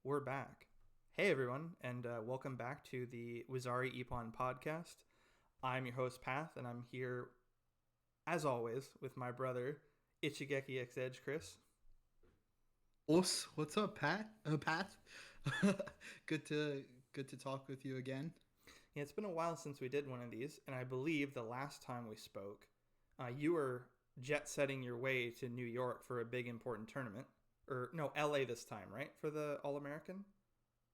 We're back. Hey everyone, and welcome back to the Wazari Ippon podcast. I'm your host Path, and I'm here as always with my brother Ichigeki X Edge Chris. What's up, Pat? good to good to talk with you again. Yeah, it's been a while since we did one of these, and I believe the last time we spoke, you were jet setting your way to New York for a big important tournament, or no, LA this time, right? For the All American.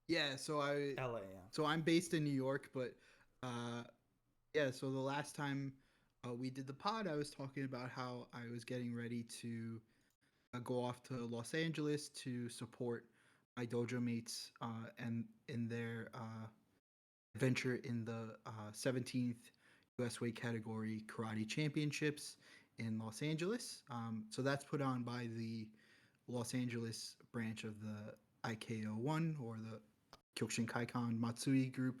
Yeah, so I LA, yeah. so I'm based in New York, but uh yeah, so the last time we did the pod, I was talking about how I was getting ready to go off to Los Angeles to support my dojo mates and in their adventure in the 17th US weight category karate championships in Los Angeles. So that's put on by the Los Angeles branch of the IKO1 or the Kyokushin Kaikan Matsui group.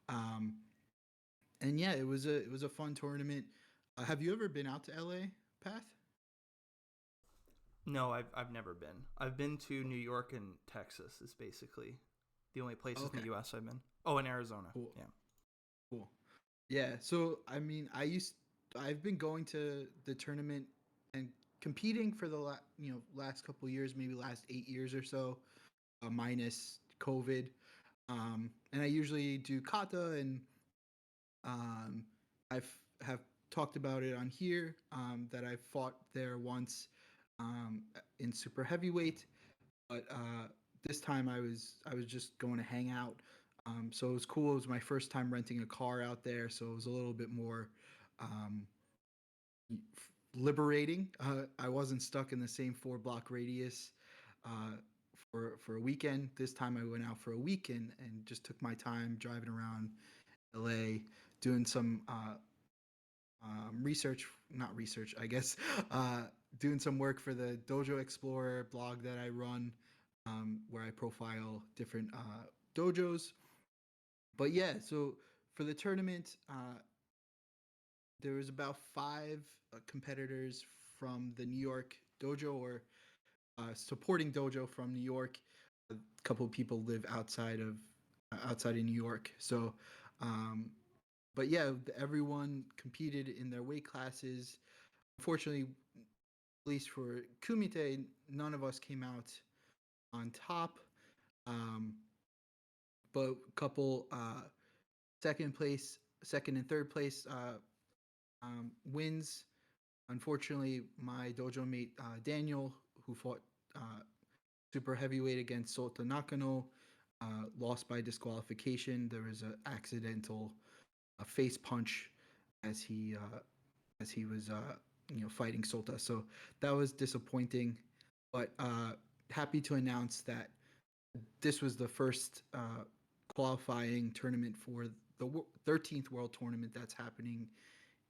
Um, and yeah, it was a fun tournament. Have you ever been out to LA, Path? No, I've never been. I've been to New York and Texas. Is basically the only places in Okay, the U.S. I've been. Oh, in Arizona. cool, Yeah. cool. Yeah, so I mean, I've been going to the tournament and competing for the last couple years, maybe last 8 years or so, minus COVID. And I usually do kata, and um, I've have talked about it on here that I fought there once in super heavyweight, but this time I was just going to hang out. So it was cool. It was my first time renting a car out there, so it was a little bit more um, liberating. I wasn't stuck in the same 4 block radius uh, for a weekend. This time I went out for a week and just took my time driving around LA, doing some research, not research, I guess, uh, doing some work for the Dojo Explorer blog that I run, where I profile different dojos. But yeah, so for the tournament, there was about five competitors from the New York dojo or supporting dojo from New York. A couple of people live outside of New York, so um, but yeah, everyone competed in their weight classes. Unfortunately, at least for Kumite, none of us came out on top. Um, but a couple second and third place wins. Unfortunately, my dojo mate Daniel, who fought uh, super heavyweight against Sota Nakano, lost by disqualification. There was an accidental face punch as he was fighting Sota. So that was disappointing, but happy to announce that this was the first qualifying tournament for the 13th World Tournament that's happening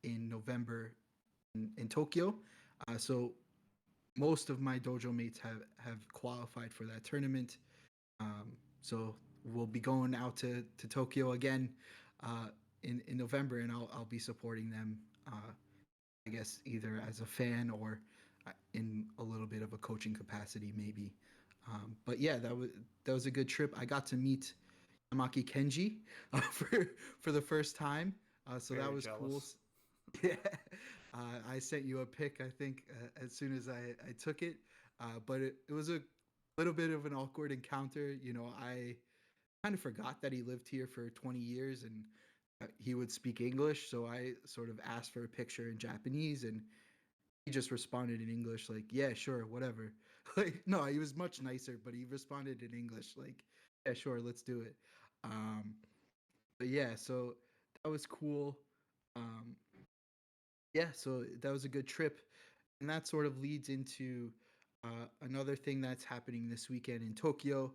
in November in Tokyo. So most of my dojo mates have qualified for that tournament. So we'll be going out to Tokyo again in November, and I'll be supporting them. I guess either as a fan or in a little bit of a coaching capacity, maybe. But yeah, that was a good trip. I got to meet Yamaki Kenji for the first time, so that Very was cool. jealous. Yeah, I sent you a pic, I think, as soon as I took it. But it was a little bit of an awkward encounter. I kind of forgot that he lived here for 20 years and he would speak English. So I sort of asked for a picture in Japanese and he just responded in English, like, yeah, sure, whatever. Like, no, he was much nicer, but he responded in English, like, yeah, sure, let's do it. Um, but yeah, so that was cool. Um, yeah, so that was a good trip. And that sort of leads into another thing that's happening this weekend in Tokyo.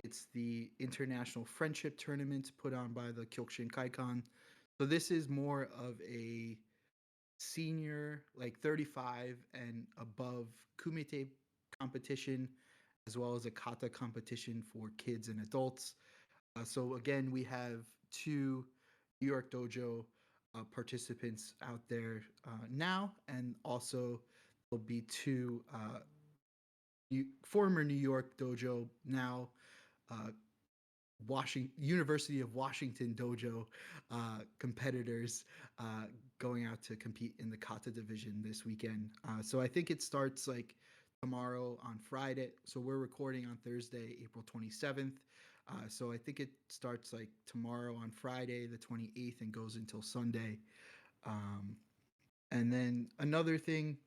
It's the International Friendship Tournament put on by the Kyokushin Kaikan. So this is more of a senior, like 35 and above kumite competition, as well as a kata competition for kids and adults. So again, we have two New York Dojo participants out there now, and also there'll be two former New York Dojo now uh, University of Washington dojo competitors going out to compete in the kata division this weekend. So I think it starts like tomorrow on Friday. So we're recording on Thursday, April 27th. So I think it starts like tomorrow on Friday, the 28th, and goes until Sunday. Um, and then another thing,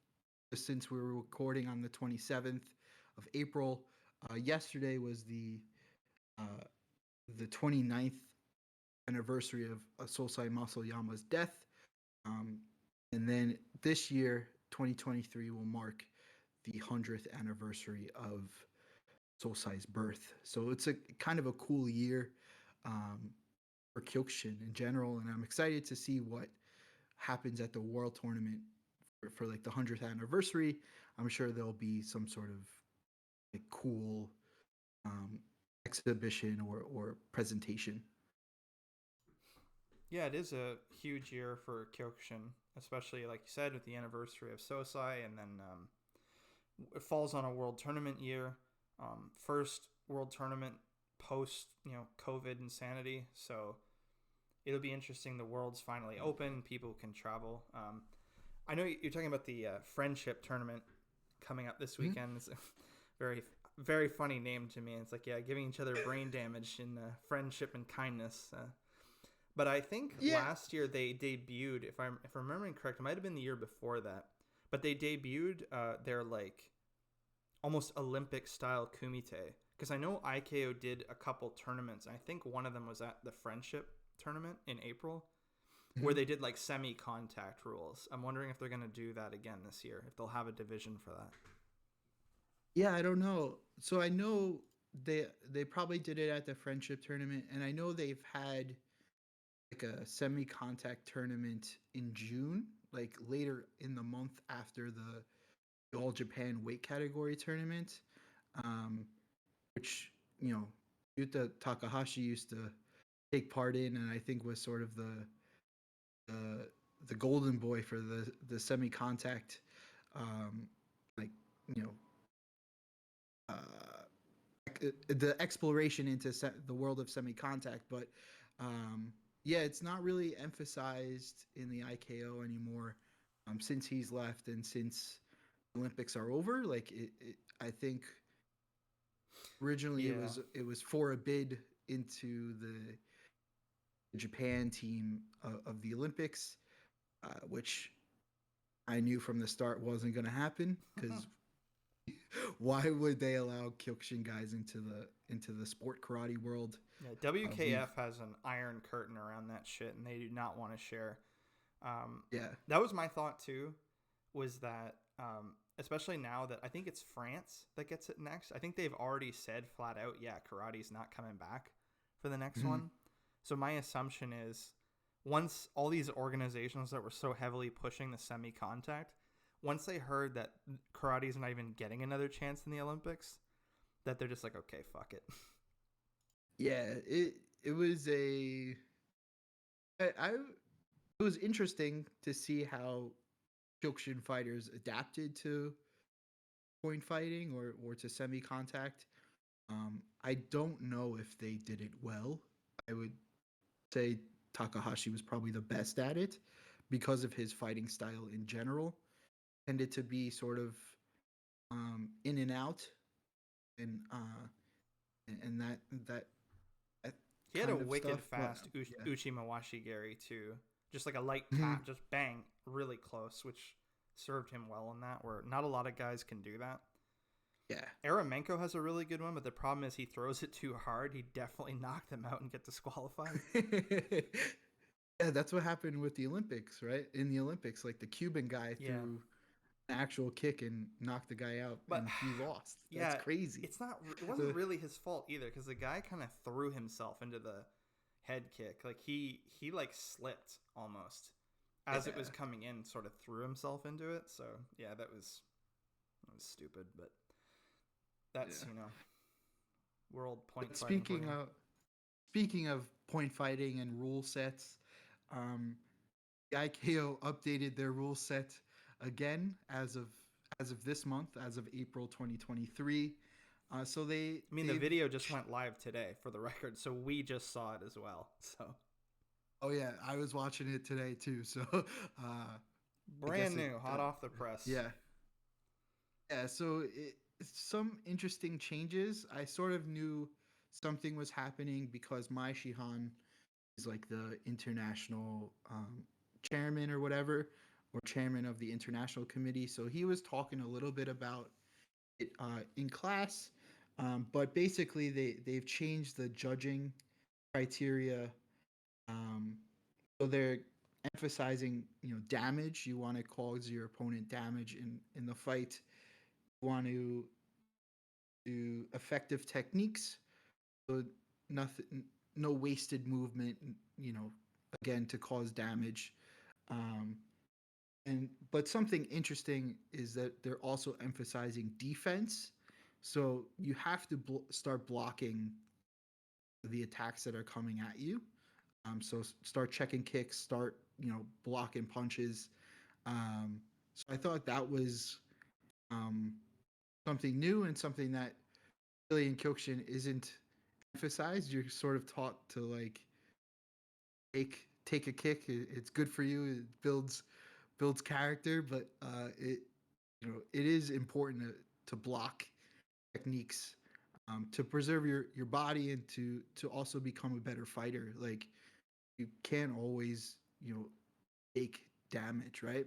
since we were recording on the 27th of April, yesterday was uh, the 29th anniversary of Sosai Masoyama's death. Um, and then this year, 2023, will mark the 100th anniversary of Sosai's birth. So it's a kind of a cool year for Kyokushin in general. And I'm excited to see what happens at the World Tournament for like the 100th anniversary. I'm sure there'll be some sort of like cool um, exhibition or presentation. Yeah, it is a huge year for Kyokushin, especially like you said with the anniversary of Sosai, and then it falls on a world tournament year. First world tournament post COVID insanity, so it'll be interesting. The world's finally open; people can travel. I know you're talking about the friendship tournament coming up this weekend. It's a very very funny name to me. It's like, yeah, giving each other brain damage in friendship and kindness. But I think Yeah. last year they debuted, if I'm remembering correct, it might have been the year before that, but they debuted their like almost Olympic style kumite, because I know IKO did a couple tournaments. I think one of them was at the friendship tournament in April, where Mhm. they did like semi contact rules. I'm wondering if they're going to do that again this year, if they'll have a division for that. Yeah, I don't know. So I know they probably did it at the friendship tournament, and I know they've had like a semi-contact tournament in June, like later in the month after the All Japan weight category tournament, um, which Yuta Takahashi used to take part in, and I think was sort of the the golden boy for the semi-contact, um, like you know uh, the exploration into the world of semi-contact. But yeah, it's not really emphasized in the IKO anymore since he's left and since Olympics are over. Like I think originally Yeah. it was for a bid into the Japan team of the Olympics, which I knew from the start wasn't going to happen because why would they allow Kyokushin guys into the sport karate world? Yeah, We've WKF has an iron curtain around that shit, and they do not want to share. Yeah. That was my thought too, was that especially now that I think it's France that gets it next. I think they've already said flat out, yeah, karate's not coming back for the next Mhm. one. So my assumption is once all these organizations that were so heavily pushing the semi-contact, once they heard that karate's not even getting another chance in the Olympics, that they're just like, okay, fuck it. Yeah, it was I it was interesting to see how Kyokushin fighters adapted to point fighting or to semi contact. I don't know if they did it well. I would say Takahashi was probably the best at it because of his fighting style in general. Tended to be sort of in and out, and and that that He had a kind of wicked stuff. But fast yeah. Uchimawashi Gary too. Just like a light Mhm. tap, just bang, really close, which served him well in that, where not a lot of guys can do that. Yeah. Aramenko has a really good one, but the problem is he throws it too hard. He definitely knocked them out and get disqualified. Yeah, that's what happened with the Olympics, right? In the Olympics, like the Cuban guy Yeah. threw an actual kick and knocked the guy out, But and he lost. That's yeah, crazy. it wasn't really his fault either, because the guy kind of threw himself into the head kick. Like he like slipped almost as it was Yeah, coming in, sort of threw himself into it. So yeah, that was stupid, but that's yeah. world point But fighting for you. speaking of point fighting and rule sets, um, the IKO updated their rule set again as of this month, as of April 2023. So they I mean, the they've video just went live today, for the record, so we just saw it as well. So oh yeah, I was watching it today too. So I guess brand it new, hot off the press. yeah. Yeah, so some interesting changes. I sort of knew something was happening because my Shihan is like the international chairman or whatever, or chairman of the international committee. So he was talking a little bit about it in class, but basically they've changed the judging criteria. Um, so they're emphasizing, damage. You want to cause your opponent damage in the fight. You want to do effective techniques. So nothing, no wasted movement. You know, again to cause damage. Um, but something interesting is that they're also emphasizing defense. So you have to start blocking the attacks that are coming at you. So start checking kicks, start blocking punches. So I thought that was um, something new and something that really in Kyokushin isn't emphasized. You're sort of taught to like take a kick. It's good for you. It builds character, but it it is important to block techniques to preserve your body and to also become a better fighter. Like you can't always take damage, right?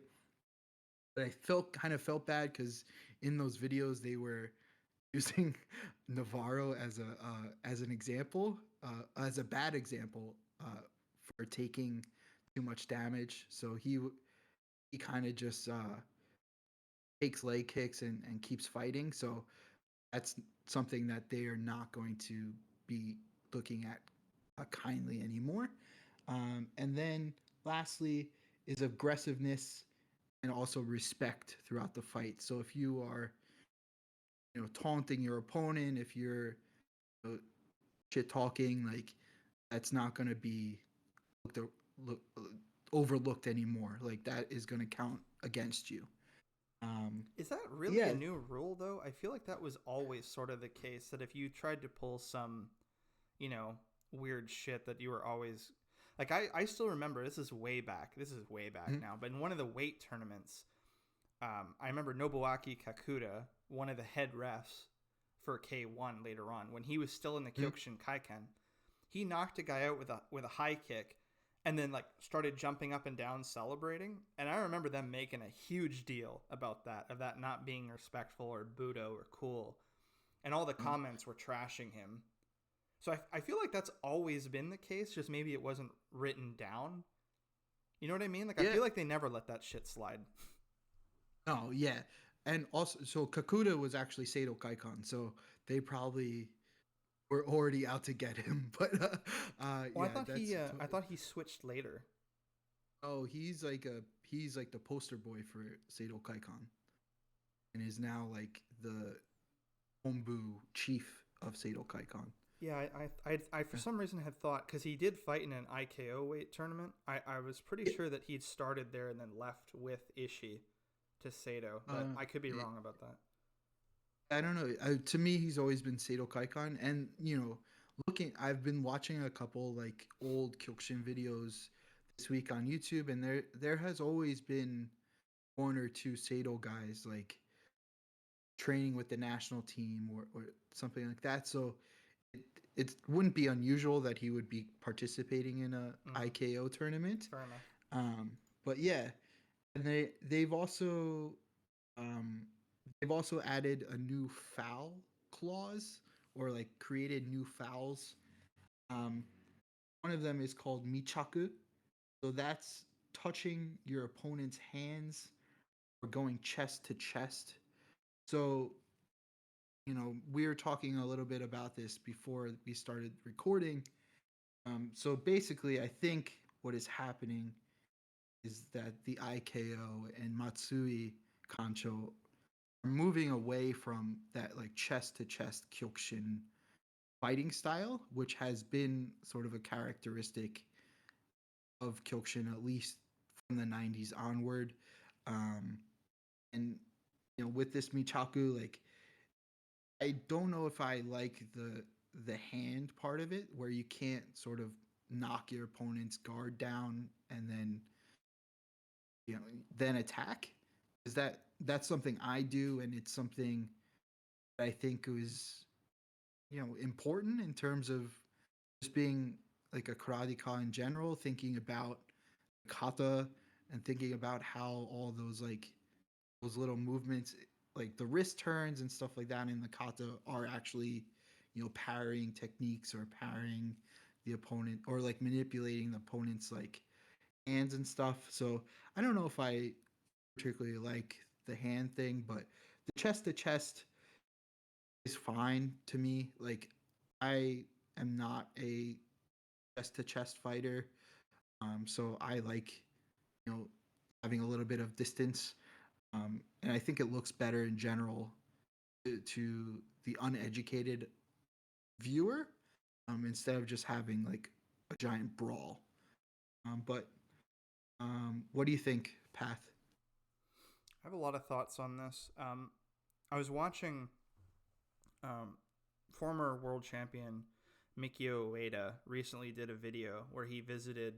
But I felt bad because in those videos they were using Navarro as an example, as a bad example for taking too much damage. So he kind of just takes leg kicks and keeps fighting. So that's something that they are not going to be looking at kindly anymore. And then lastly is aggressiveness and also respect throughout the fight. So if you are, taunting your opponent, if you're shit talking, like that's not going to be looked, look, overlooked anymore. Like that is going to count against you. Um, Is that really a yeah, new rule, though? I feel like that was always sort of the case, that if you tried to pull some, you know, weird shit, that you were always. Like, I still remember, this is way back. This is way back mhm, now. But in one of the weight tournaments, I remember Nobuaki Kakuta, one of the head refs for K1 later on, when he was still in the mhm. Kyokushin Kaiken, he knocked a guy out with a high kick and then like started jumping up and down celebrating. And I remember them making a huge deal about that, of that not being respectful or Budo or cool. And all the comments were trashing him. So I feel like that's always been the case, just maybe it wasn't written down. You know what I mean? Like, I Yeah. feel like they never let that shit slide. Oh yeah, and also so Kakuta was actually Seido Kaikon, so they probably were already out to get him. But Well, yeah, that's I thought he switched later. oh he's like the poster boy for Seido Kaikon, and is now like the Hombu chief of Seido Kaikon. Yeah, I for some reason had thought, because he did fight in an IKO weight tournament. I was pretty Yeah, sure that he'd started there and then left with Ishii to Sato, but I could be yeah, wrong about that. I don't know. To me, he's always been Seido Kaikon, and I've been watching a couple like old Kyokushin videos this week on YouTube, and there has always been one or two Seido guys like training with the national team or something like that. So it, it wouldn't be unusual that he would be participating in a Mm, IKO tournament. fair enough. Um, but yeah, and um, they've also added a new foul clause or like created new fouls. Um, one of them is called michaku. So that's touching your opponent's hands or going chest to chest. So, we were talking a little bit about this before we started recording. So basically, I think what is happening is that the IKO and Matsui Kancho are moving away from that like chest to chest Kyokushin fighting style, which has been sort of a characteristic of Kyokushin, at least from the 90s onward. Um, and with this Michaku, like I don't know if I like the hand part of it, where you can't sort of knock your opponent's guard down and then you know then attack. Is that's something I do, and it's something that I think was important in terms of just being like a karateka in general, thinking about kata and thinking about how all those those little movements, like the wrist turns and stuff like that in the kata, are actually parrying techniques or parrying the opponent, or like manipulating the opponent's like hands and stuff. So I don't know if I particularly like the hand thing, but the chest to chest is fine to me. Like, I am not a chest to chest fighter, so I like you know having a little bit of distance, and I think it looks better in general to the uneducated viewer, instead of just having like a giant brawl. But what do you think, Path? I have a lot of thoughts on this. I was watching former world champion Mikio Ueda recently did a video where he visited,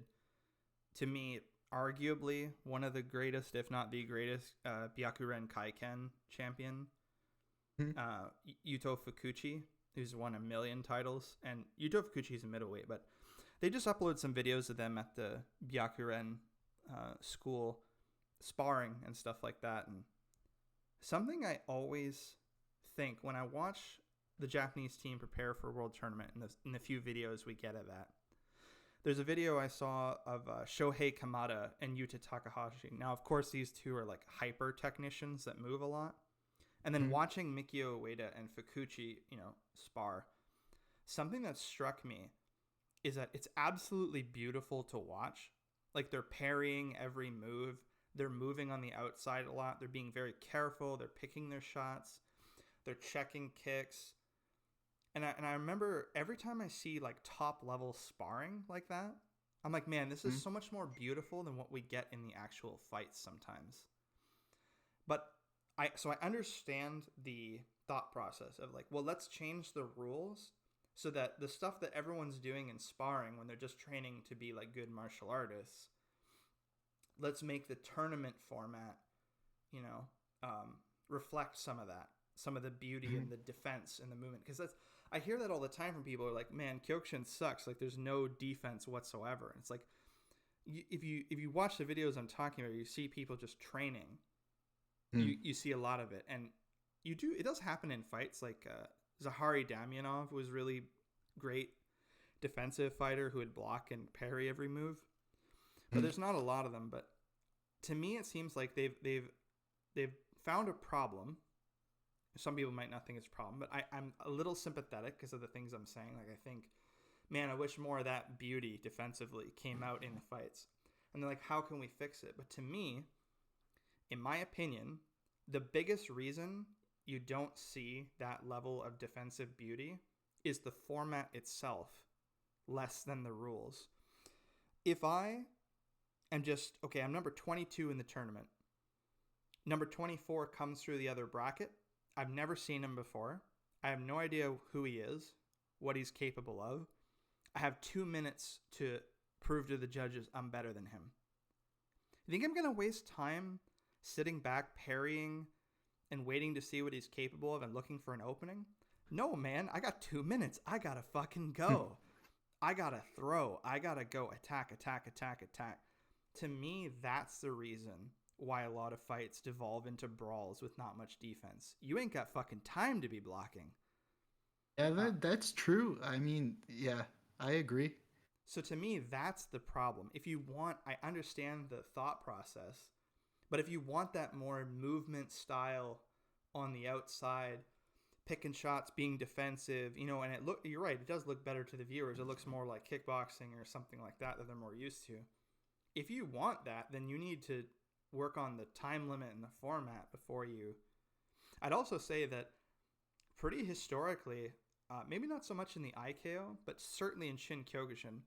to me, arguably one of the greatest, if not the greatest, Byakuren Kaiken champion, Mm-hmm. Yuto Fukuchi, who's won a million titles. And Yuto Fukuchi is a middleweight, but they just uploaded some videos of them at the Byakuren school sparring and stuff like that. And something I always think when I watch the Japanese team prepare for a world tournament in the few videos we get of that, there's a video I saw of Shohei Kamada and Yuta Takahashi. Now, of course, these two are like hyper technicians that move a lot. And then watching Mikio Ueda and Fukuchi, spar, something that struck me is that it's absolutely beautiful to watch. Like, they're parrying every move. They're moving on the outside a lot. They're being very careful. They're picking their shots. They're checking kicks. And I remember every time I see like top level sparring like that, I'm like, man, this is so much more beautiful than what we get in the actual fights sometimes. But I understand the thought process of like, well, let's change the rules so that the stuff that everyone's doing in sparring when they're just training to be like good martial artists, let's make the tournament format, reflect some of that, some of the beauty and the defense and the movement. Because I hear that all the time from people who are like, man, Kyokushin sucks. Like, there's no defense whatsoever. And it's like, if you watch the videos I'm talking about, you see people just training. You see a lot of it, and it does happen in fights. Like Zahari Damyanov was really great defensive fighter who would block and parry every move, but there's not a lot of them. But to me, it seems like they've found a problem. Some people might not think it's a problem, but I'm a little sympathetic because of the things I'm saying. Like, I think, man, I wish more of that beauty defensively came out in the fights. And they're like, how can we fix it? But to me, in my opinion, the biggest reason you don't see that level of defensive beauty is the format itself less than the rules. If I am I'm number 22 in the tournament. Number 24 comes through the other bracket. I've never seen him before. I have no idea who he is, what he's capable of. I have 2 minutes to prove to the judges I'm better than him. You think I'm going to waste time sitting back, parrying, and waiting to see what he's capable of and looking for an opening? No, man. I got 2 minutes. I got to fucking go. I got to throw. I got to go attack, attack, attack, attack. To me, that's the reason why a lot of fights devolve into brawls with not much defense. You ain't got fucking time to be blocking. Yeah, that's true. I mean, yeah, I agree. So to me, that's the problem. I understand the thought process, but if you want that more movement style on the outside, picking shots, being defensive, and you're right, it does look better to the viewers. It looks more like kickboxing or something like that they're more used to. If you want that, then you need to work on the time limit and the format before you. I'd also say that pretty historically, maybe not so much in the Aikeo, but certainly in Shin Kyokushin,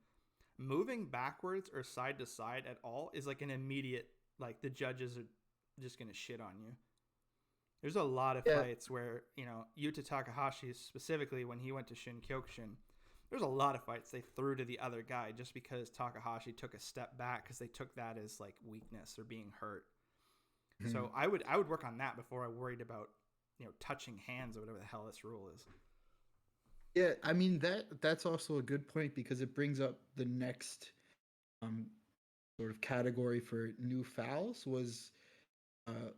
moving backwards or side to side at all is like an immediate, like, the judges are just going to shit on you. There's a lot of Yeah, fights where, Yuta Takahashi specifically, when he went to Shin-Kyokushin, there's a lot of fights they threw to the other guy just because Takahashi took a step back because they took that as like weakness or being hurt. mhm. So I would work on that before I worried about, touching hands or whatever the hell this rule is. Yeah. I mean that's also a good point because it brings up the next um, sort of category for new fouls was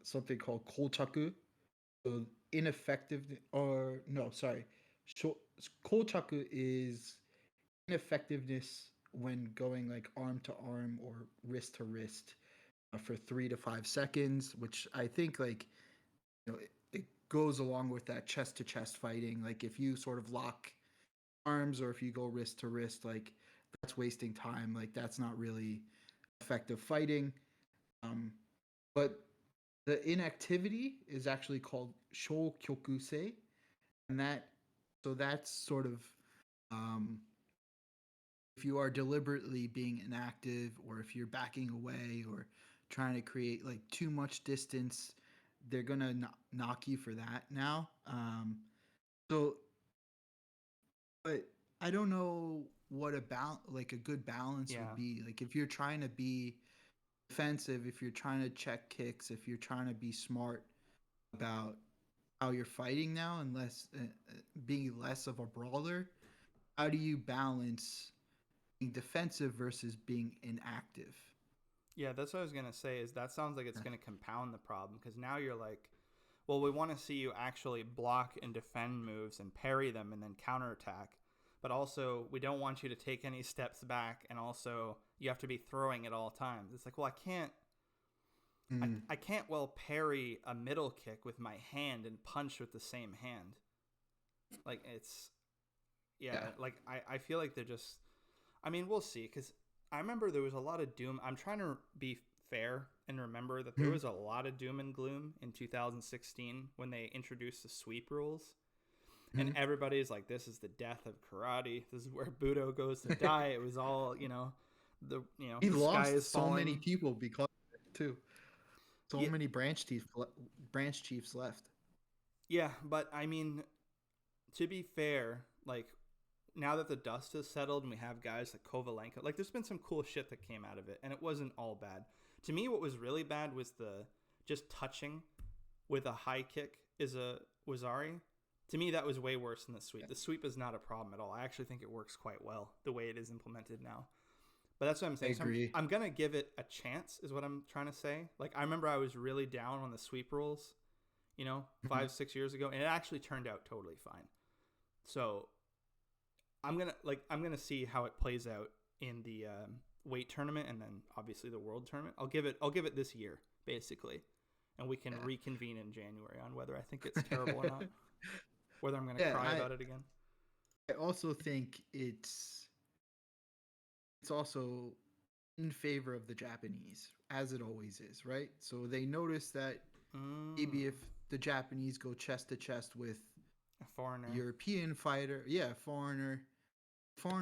something called kolchaku. So ineffective, or no, sorry, Sho- kolchaku is ineffectiveness when going like arm to arm or wrist to wrist for 3 to 5 seconds, which I think like it goes along with that chest to chest fighting. Like if you sort of lock arms or if you go wrist to wrist, like that's wasting time. Like that's not really effective fighting. Um, but the inactivity is actually called shokyokusei, and that's sort of um, if you are deliberately being inactive or if you're backing away or trying to create like too much distance, they're gonna knock you for that now. So, but I don't know what about like a good balance would Yeah. be. Like if you're trying to be defensive, if you're trying to check kicks, if you're trying to be smart about how you're fighting now, and less being less of a brawler, how do you balance being defensive versus being inactive? Yeah, that's what I was going to say is that sounds like it's going to compound the problem because now you're like, well, we want to see you actually block and defend moves and parry them and then counterattack. But also, we don't want you to take any steps back, and also you have to be throwing at all times. It's like, well, I can't, I, Mm, I can't well parry a middle kick with my hand and punch with the same hand. Like it's, yeah. yeah, like I feel like they're just. I mean, we'll see because I remember there was a lot of doom. I'm trying to be fair and remember that there Mm, was a lot of doom and gloom in 2016 when they introduced the sweep rules. And mm. everybody's like, this is the death of karate. This is where Budo goes to die. It was all, He the sky lost is so many falling. people because of it too. So Yeah, many branch chiefs left. yeah, but I mean, to be fair, like now that the dust has settled and we have guys like Kovalenko, like there's been some cool shit that came out of it, and it wasn't all bad. To me, what was really bad was the just touching with a high kick is a Wazari. To me, that was way worse than the sweep. The sweep is not a problem at all. I actually think it works quite well the way it is implemented now. But that's what I'm I saying. So agree. I'm gonna give it a chance, is what I'm trying to say. Like I remember I was really down on the sweep rules, Mhm. 5 6 years ago, and it actually turned out totally fine. So I'm gonna see how it plays out in the weight tournament and then obviously the world tournament. I'll give it this year basically, and we can reconvene in January on whether I think it's terrible or Yeah. not, whether I'm gonna Yeah, cry I about it again. I also think it's also in favor of the Japanese, as it always is, right? So they notice that maybe if Mm, the Japanese go chest to chest with a a foreigner. European fighter, yeah, foreigner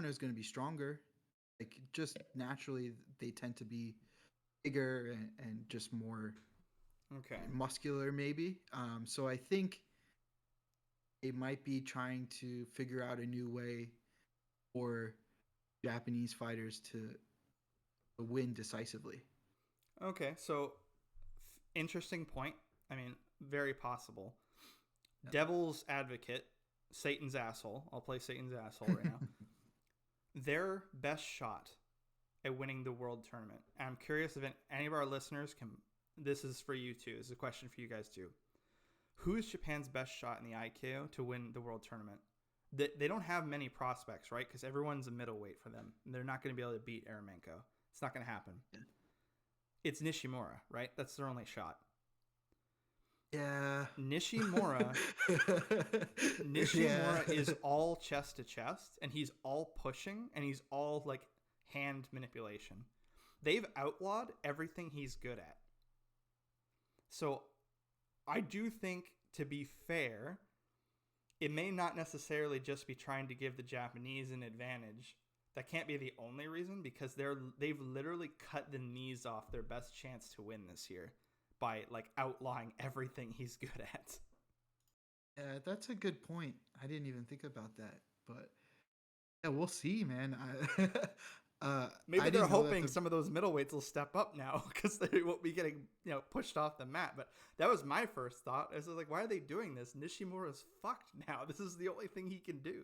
is going to be stronger. Like just naturally, they tend to be bigger and just more Okay. muscular, maybe. So I think they might be trying to figure out a new way for Japanese fighters to win decisively. Okay. So interesting point. I mean, very possible. Devil's advocate, Satan's asshole. I'll play Satan's asshole right now. Their best shot at winning the world tournament. And I'm curious if any of our listeners can. This is for you too. This is a question for you guys too. Who's Japan's best shot in the IKO to win the world tournament? They don't have many prospects, right? Because everyone's a middleweight for them. They're not going to be able to beat Eremenko. It's not going to happen. It's Nishimura, right? That's their only shot. Yeah. Nishimura Yeah. Nishimura is all chest to chest, and he's all pushing, and he's all like hand manipulation. They've outlawed everything he's good at. So I do think, to be fair, it may not necessarily just be trying to give the Japanese an advantage. That can't be the only reason because they've literally cut the knees off their best chance to win this year by like outlawing everything he's good at. Yeah, that's a good point. I didn't even think about that, but yeah, we'll see, man. Maybe I they're didn't know that hoping some of those middleweights will step up now because they won't be getting pushed off the mat. But that was my first thought. I was like, why are they doing this? Nishimura's fucked now. This is the only thing he can do.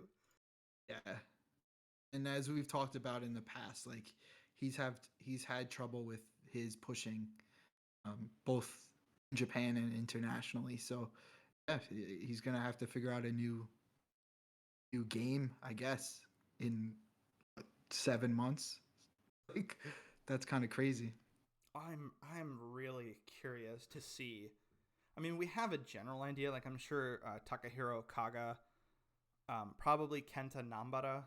Yeah, and as we've talked about in the past, like he's had trouble with his pushing, both in Japan and internationally. So yeah, he's gonna have to figure out a new game, I guess, in 7 months. Like that's kind of crazy. I'm really curious to see. I mean, we have a general idea. Like I'm sure Takahiro Kaga, probably Kenta Nambara,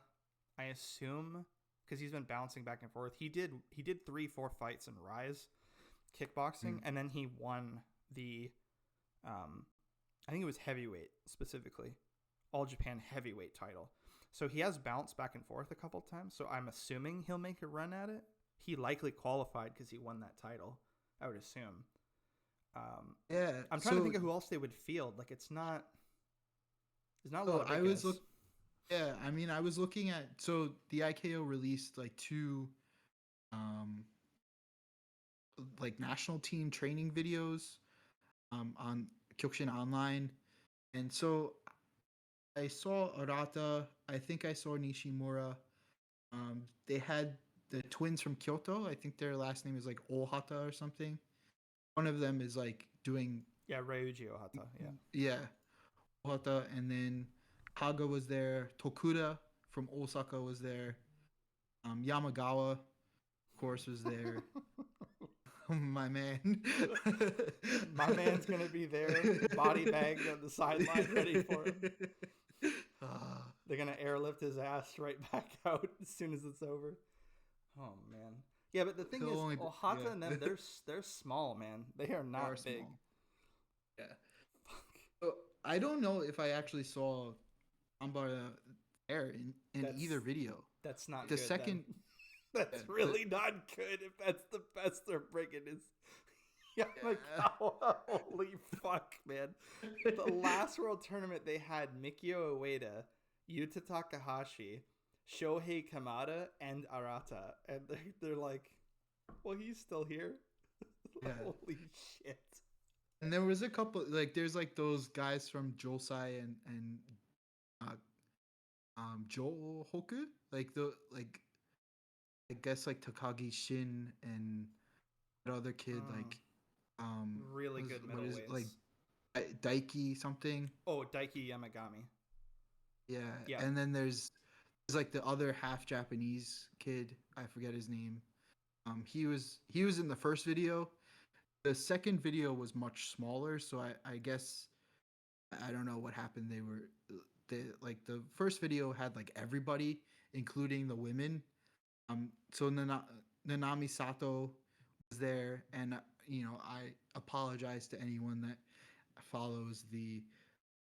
I assume, because he's been bouncing back and forth. He did 3-4 fights in Rise kickboxing, and then he won the, I think it was heavyweight specifically, All Japan heavyweight title. So he has bounced back and forth a couple times. So I'm assuming he'll make a run at it. He likely qualified because he won that title, I would assume. Yeah, I'm trying to think of who else they would field. Like it's not a lot of big guys. Yeah, I mean, I was looking at, so the IKO released like two, like national team training videos, on Kyokushin Online, and so I saw Arata. I think I saw Nishimura. They had the twins from Kyoto. I think their last name is like Ohata or something. One of them is like doing, Yeah, Ryuji Ohata. yeah, Ohata, and then Kaga was there. Tokuda from Osaka was there. Yamagawa, of course, was there. My man. My man's gonna be there, body bagged on the sideline, ready for him. They're gonna airlift his ass right back out as soon as it's over. Oh man, yeah. But the thing is, Ohata and them, they're small, man. They are not big. Small. Yeah. Fuck. So, I don't know if I actually saw Ambara there in either video. That's not the good, second. Then. That's really not good. If that's the best they're bringing is. Yamagawa. Holy fuck, man. The last world tournament they had Mikio Ueda, Yuta Takahashi, Shohei Kamada, and Arata. And they're like, well, he's still here? Yeah. Holy shit. And there was a couple, like, there's like those guys from Josai and Johoku? Like, I guess like Takagi Shin and that other kid, like, really good middleweights. Like Daiki something. Oh, Daiki Yamagami. Yeah. And then there's like the other half Japanese kid. I forget his name. He was in the first video. The second video was much smaller, so I guess I don't know what happened. The first video had like everybody, including the women. So Nanami Sato was there, and I apologize to anyone that follows the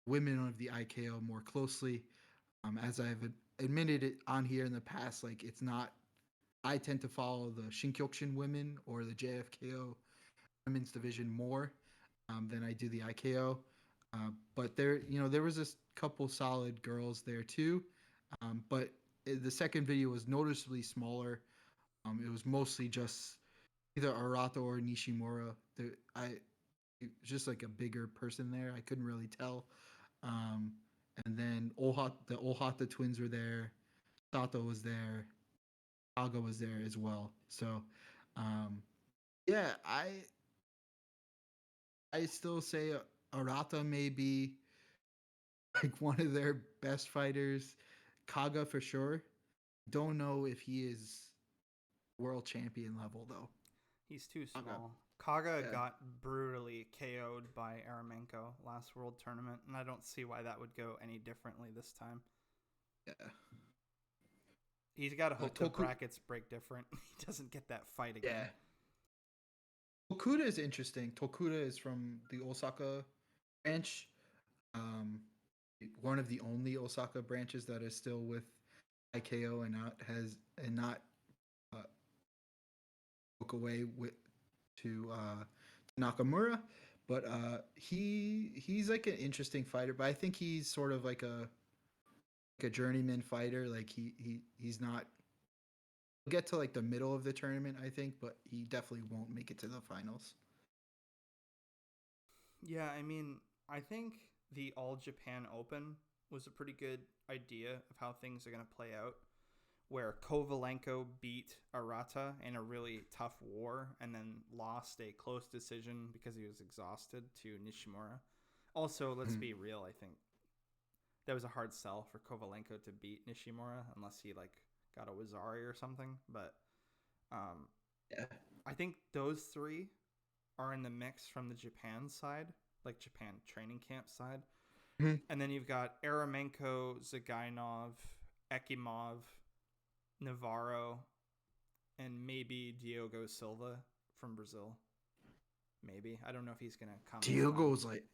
women of the IKO more closely. As I've admitted it on here in the past, like it's not. I tend to follow the Shinkyokushin women or the JFKO women's division more than I do the IKO. But there was a couple solid girls there too. But the second video was noticeably smaller. It was mostly just either Arato or Nishimura. It was just like a bigger person there. I couldn't really tell. And then the Ohata twins were there. Sato was there. Kaga was there as well. So, yeah, I still say Arata may be like one of their best fighters. Kaga for sure. Don't know if he is world champion level though. He's too small. Kaga got brutally KO'd by Aramenko last world tournament, and I don't see why that would go any differently this time. Yeah. He's got to hope the brackets break different. He doesn't get that fight again. Yeah. Tokuda is interesting. Tokuda is from the Osaka branch. One of the only Osaka branches that is still with IKO and not broke away to Nakamura, but he's like an interesting fighter, but I think he's sort of like a journeyman fighter. Like he's not get to like the middle of the tournament, I think, but he definitely won't make it to the finals. Yeah, I mean, I think the All Japan Open was a pretty good idea of how things are going to play out, where Kovalenko beat Arata in a really tough war and then lost a close decision because he was exhausted to Nishimura. Also, let's be real, I think that was a hard sell for Kovalenko to beat Nishimura unless he like got a Wazari or something. But um, Yeah. I think those three are in the mix from the Japan side, like Japan training camp side. Mhm. And then you've got Eremenko, Zagainov, Ekimov, Navarro, and maybe Diogo Silva from Brazil. Maybe. I don't know if he's going to come from. Diogo's like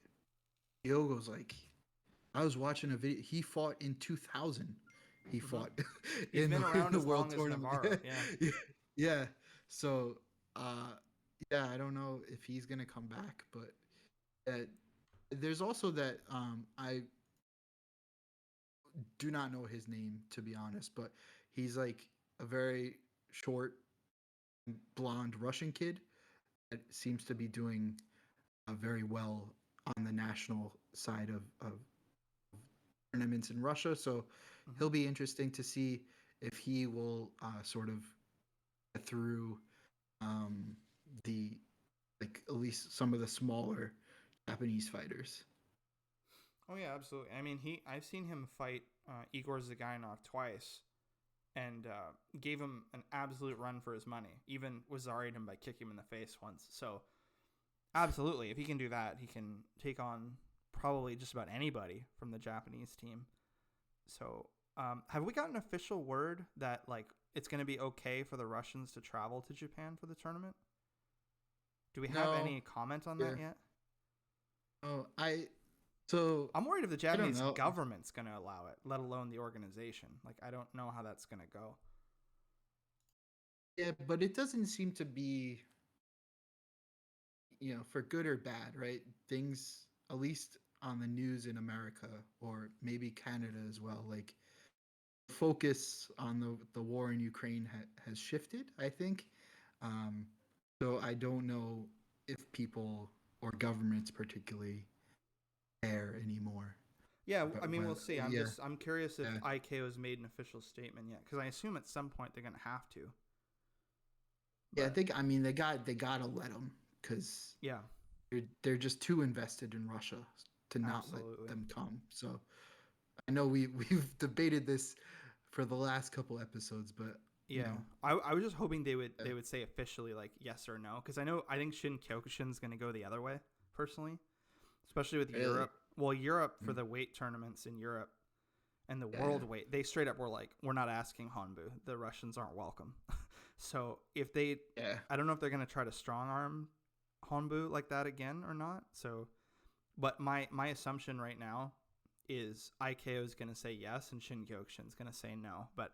Diogo's like I was watching a video. He fought in 2000. He Mm-hmm. fought He's been in around the as world long as tournament. Navarro. Yeah. Yeah. Yeah. So, uh, yeah, I don't know if he's gonna come back, but uh, there's also that I do not know his name to be honest, but he's like a very short, blonde Russian kid that seems to be doing very well on the national side of tournaments in Russia. So Mm-hmm. he'll be interesting to see if he will sort of get through um, the like at least some of the smaller Japanese fighters. Oh yeah, absolutely. I mean, I've seen him fight Igor Zagainov twice, and gave him an absolute run for his money. Even Wazaried him by kicking him in the face once. So absolutely, if he can do that, he can take on probably just about anybody from the Japanese team. So have we gotten official word that like it's going to be okay for the Russians to travel to Japan for the tournament? Do we have No, any comment on that yeah. yet? Oh, so I'm worried if the I don't Japanese know. government's going to allow it, let alone the organization. Like, I don't know how that's going to go. Yeah, but it doesn't seem to be for good or bad, right? Things at least on the news in America or maybe Canada as well, like focus on the war in Ukraine has shifted, I think. Um, so I don't know if people or governments particularly care anymore. Yeah, I But mean, well, we'll see. yeah, I'm curious if yeah, IKO has made an official statement yet, because I assume at some point they're going to have to. yeah. I But think I mean they gotta let them because yeah, they're just too invested in Russia to not let absolutely. them come. So I know we've debated this for the last couple episodes, but you Yeah, know, I was just hoping they would uh, they would say officially like yes or no, because I think Shin Kyokushin's going to go the other way personally, especially with really, Europe. Well, Europe for mm, the weight tournaments in Europe and the yeah, world weight, they straight up were like, we're not asking Hanbu. The Russians aren't welcome. So if they, yeah. I don't know if they're going to try to strong arm Hanbu like that again or not. So, but my assumption right now is IKO is going to say yes and Shin Kyokushin's going to say no. But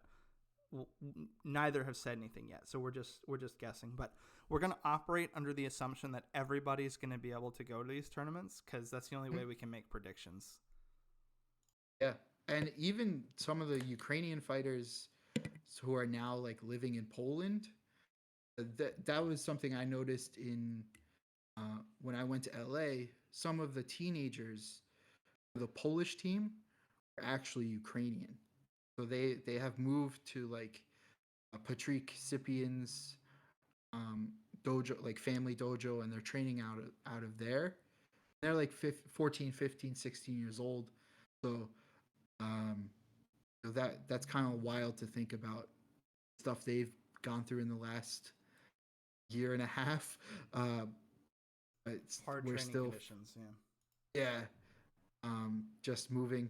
neither have said anything yet, so we're just guessing. But we're going to operate under the assumption that everybody's going to be able to go to these tournaments because that's the only Mhm. way we can make predictions. Yeah, and even some of the Ukrainian fighters who are now like living in Poland, that was something I noticed in when I went to LA. Some of the teenagers, the Polish team, are actually Ukrainian, so they have moved to like Patrick Sipian's um, dojo, like family dojo, and they're training out of there. They're like 14, 15, 16 years old, so um, that's kind of wild to think about stuff they've gone through in the last year and a half. Hard We're training still, conditions, yeah. yeah, just moving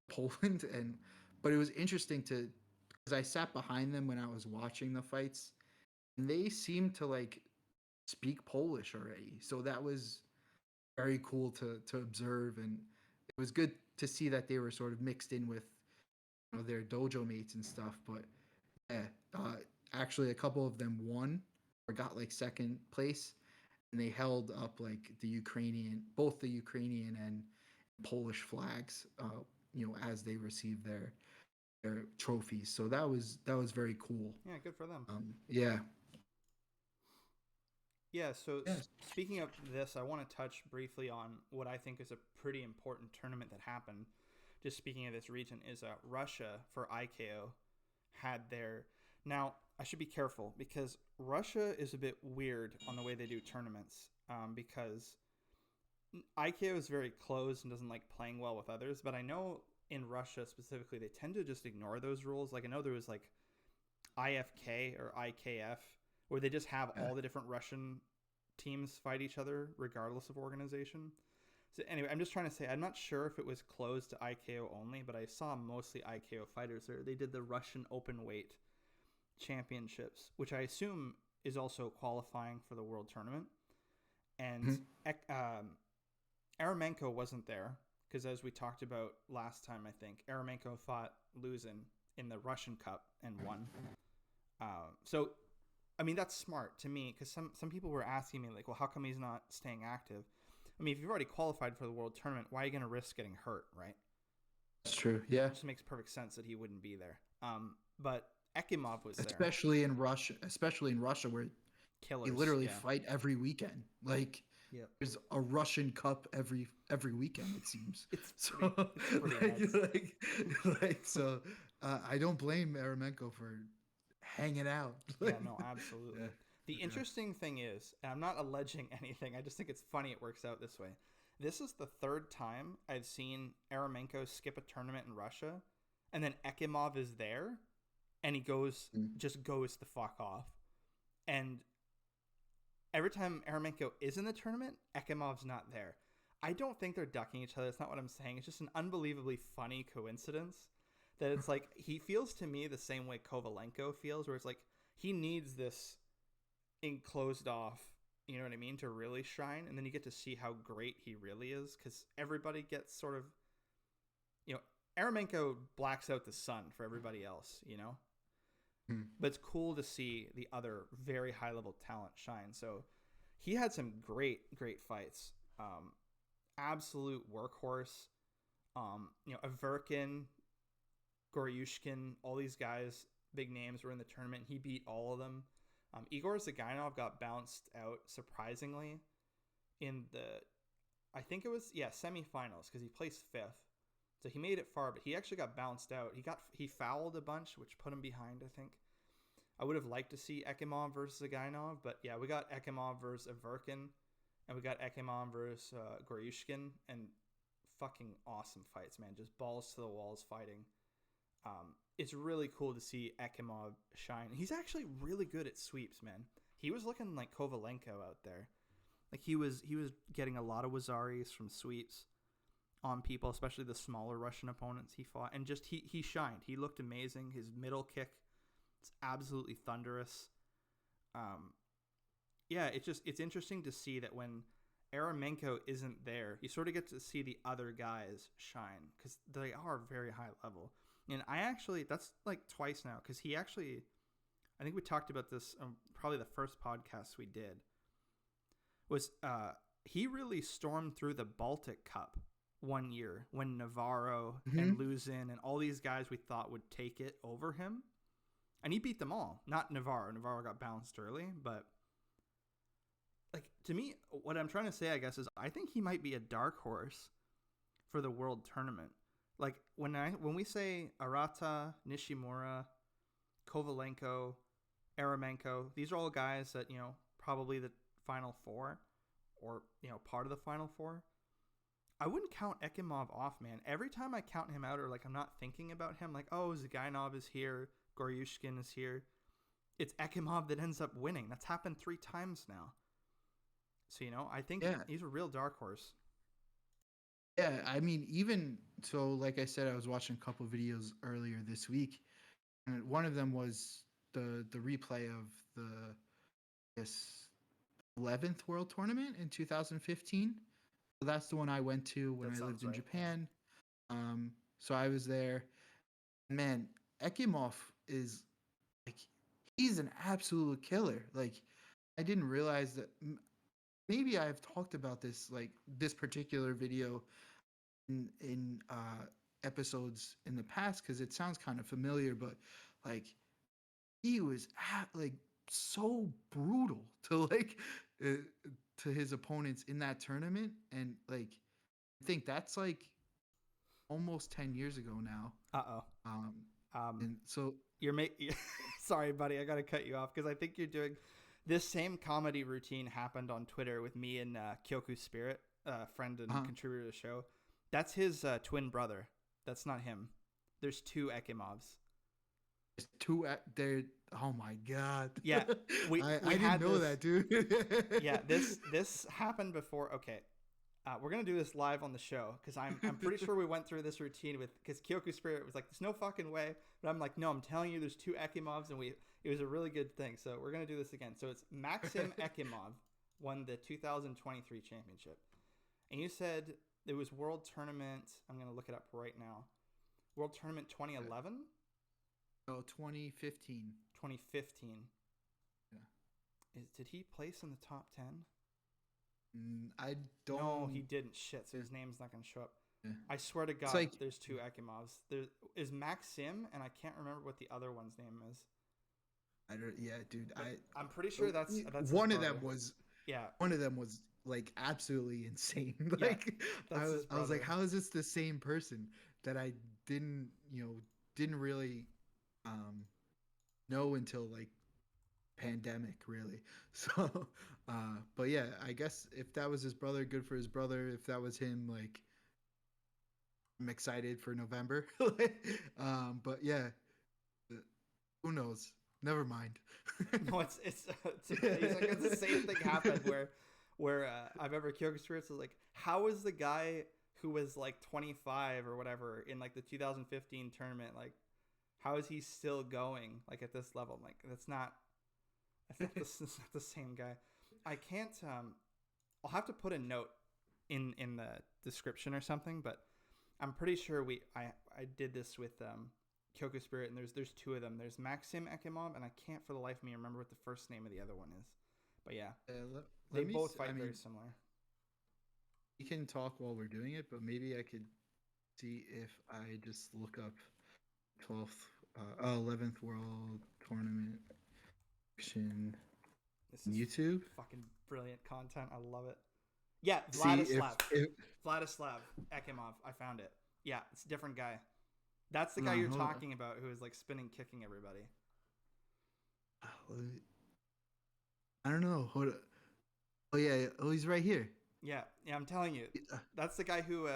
Poland, but it was interesting to because I sat behind them when I was watching the fights, and they seemed to like speak Polish already. So that was very cool to observe, and it was good to see that they were sort of mixed in with their dojo mates and stuff. But yeah, actually, a couple of them won or got like second place, and they held up like both the Ukrainian and Polish flags, as they received their trophies. So that was very cool. Yeah, good for them. Yeah. Yeah, so Yes. speaking of this, I want to touch briefly on what I think is a pretty important tournament that happened. Just speaking of this region, is Russia for IKO had their. Now, I should be careful because Russia is a bit weird on the way they do tournaments because IKO is very closed and doesn't like playing well with others. But I know in Russia specifically, they tend to just ignore those rules. Like, I know there was like IFK or IKF where they just have Yeah. all the different Russian teams fight each other regardless of organization. So anyway, I'm just trying to say I'm not sure if it was closed to IKO only, but I saw mostly IKO fighters there. They did the Russian open weight championships, which I assume is also qualifying for the world tournament. And Mhm. Eremenko wasn't there because, as we talked about last time, I think Eremenko fought Luzin in the Russian Cup and won. So, I mean, that's smart to me because some people were asking me like, well, how come he's not staying active? I mean, if you've already qualified for the world tournament, why are you going to risk getting hurt, right? That's true. Yeah. It just makes perfect sense that he wouldn't be there. But Ekimov was there. Especially in Russia, where they Killers, literally yeah. fight every weekend. Like Yep. there's a Russian Cup every weekend, it seems. It's So pretty nuts. so I don't blame Eremenko for hanging out. Yeah, no, absolutely. Yeah, The yeah. interesting thing is, and I'm not alleging anything, I just think it's funny it works out this way. This is the third time I've seen Eremenko skip a tournament in Russia, and then Ekimov is there, and he Mm. just goes the fuck off. And every time Eremenko is in the tournament, Ekimov's not there. I don't think they're ducking each other. That's not what I'm saying. It's just an unbelievably funny coincidence that it's like he feels to me the same way Kovalenko feels, where it's like he needs this enclosed off, you know what I mean, to really shine. And then you get to see how great he really is because everybody gets sort of, you know, Eremenko blacks out the sun for everybody else, you know? Mm. But it's cool to see the other very high level talent shine. So he had some great fights. Absolute workhorse. Averkin, Goryushkin, all these guys, big names were in the tournament. He beat all of them. Igor Zagainov got bounced out surprisingly in the, I think it was semifinals because he placed fifth, so he made it far, but he actually got bounced out. He fouled a bunch, which put him behind. I think I would have liked to see Ekimov versus Zagainov, but yeah, we got Ekimov versus Averkin, and we got Ekimov versus Goryushkin, and fucking awesome fights, man. Just balls to the walls fighting. It's really cool to see Ekimov shine. He's actually really good at sweeps, man. He was looking like Kovalenko out there. Like he was getting a lot of Wazaris from sweeps on people, especially the smaller Russian opponents he fought, and just he shined. He looked amazing. His middle kick, it's absolutely thunderous. Um, yeah, it's interesting to see that when Eremenko isn't there, you sort of get to see the other guys shine because they are very high level. And that's like twice now because I think we talked about this probably the first podcast we did was he really stormed through the Baltic Cup one year when Navarro Hmm. and Luzin and all these guys we thought would take it over him, and he beat them all. Not Navarro. Navarro got bounced early, but like to me, what I'm trying to say, I guess, is I think he might be a dark horse for the world tournament. Like when we say Arata, Nishimura, Kovalenko, Eremenko, these are all guys that probably the final four or part of the final four. I wouldn't count Ekimov off, man. Every time I count him out or like I'm not thinking about him, like oh Zagainov is here, Goryushkin is here, it's Ekimov that ends up winning. That's happened 3 times now. So I think Yeah. he's a real dark horse. Yeah, I mean, even so, like I said, I was watching a couple videos earlier this week, and one of them was the replay of the this 11th World Tournament in 2015. So that's the one I went to when That I lived sounds in right. Yeah. Japan. So I was there. Man, Ekimov is like he's an absolute killer. Like I didn't realize that. maybe I've talked about this, like this particular video in episodes in the past, because it sounds kind of familiar, but like he was like so brutal to like uh, to his opponents in that tournament, and like I think that's like almost 10 years ago now. Uh-oh. Um, Um, and so you're sorry, buddy, I gotta cut you off because I think you're doing this same comedy routine happened on Twitter with me and Kyoku Spirit, friend and contributor to the show. That's his twin brother. That's not him. There's two Ekimovs. there's two there. Oh my god. Yeah, I didn't know that, dude. Yeah, this happened before. Okay, we're gonna do this live on the show because I'm pretty sure we went through this routine with, because Kyoku Spirit was like, "There's no fucking way," but I'm like, "No, I'm telling you, there's two Ekimovs," and it was a really good thing. So we're gonna do this again. So it's Maxim Ekimov won the 2023 championship, and you said it was World Tournament. I'm gonna look it up right now. World Tournament 2011. Oh, 2015. 2015. Yeah. Did he place in the top 10? I don't. No, he didn't. Shit. So his name's not going to show up. Yeah. I swear to God, like, there's two Ekimovs. There is Maxim, and I can't remember what the other one's name is. I don't. Yeah, dude. I'm pretty sure that's one of them was. Yeah. One of them was like absolutely insane. Like yeah, I was like, how is this the same person that I didn't really know until like pandemic, really. So but yeah, I guess if that was his brother, good for his brother. If that was him, like I'm excited for November. But yeah, who knows, never mind. No, it's the same thing happened where I remember Kyoku Spirits was like, how is the guy who was like 25 or whatever in like the 2015 tournament, like how is he still going like at this level? I'm like, that's not this is not the same guy. I can't I'll have to put a note in the description or something, but I'm pretty sure I did this with Kyoku Spirit, and there's two of them. There's Maxim Ekimov, and I can't for the life of me remember what the first name of the other one is. But yeah, they both fight very similar. You can talk while we're doing it, but maybe I could see if I just look up 11th World Tournament action. This is YouTube. Fucking brilliant content. I love it. Yeah, Vladislav. Vladislav Ekimov. I found it. Yeah, it's a different guy. That's the guy you're talking about who is like spinning, kicking everybody. I don't know. Hold on. Oh yeah. Oh, he's right here. Yeah, I'm telling you. That's the guy who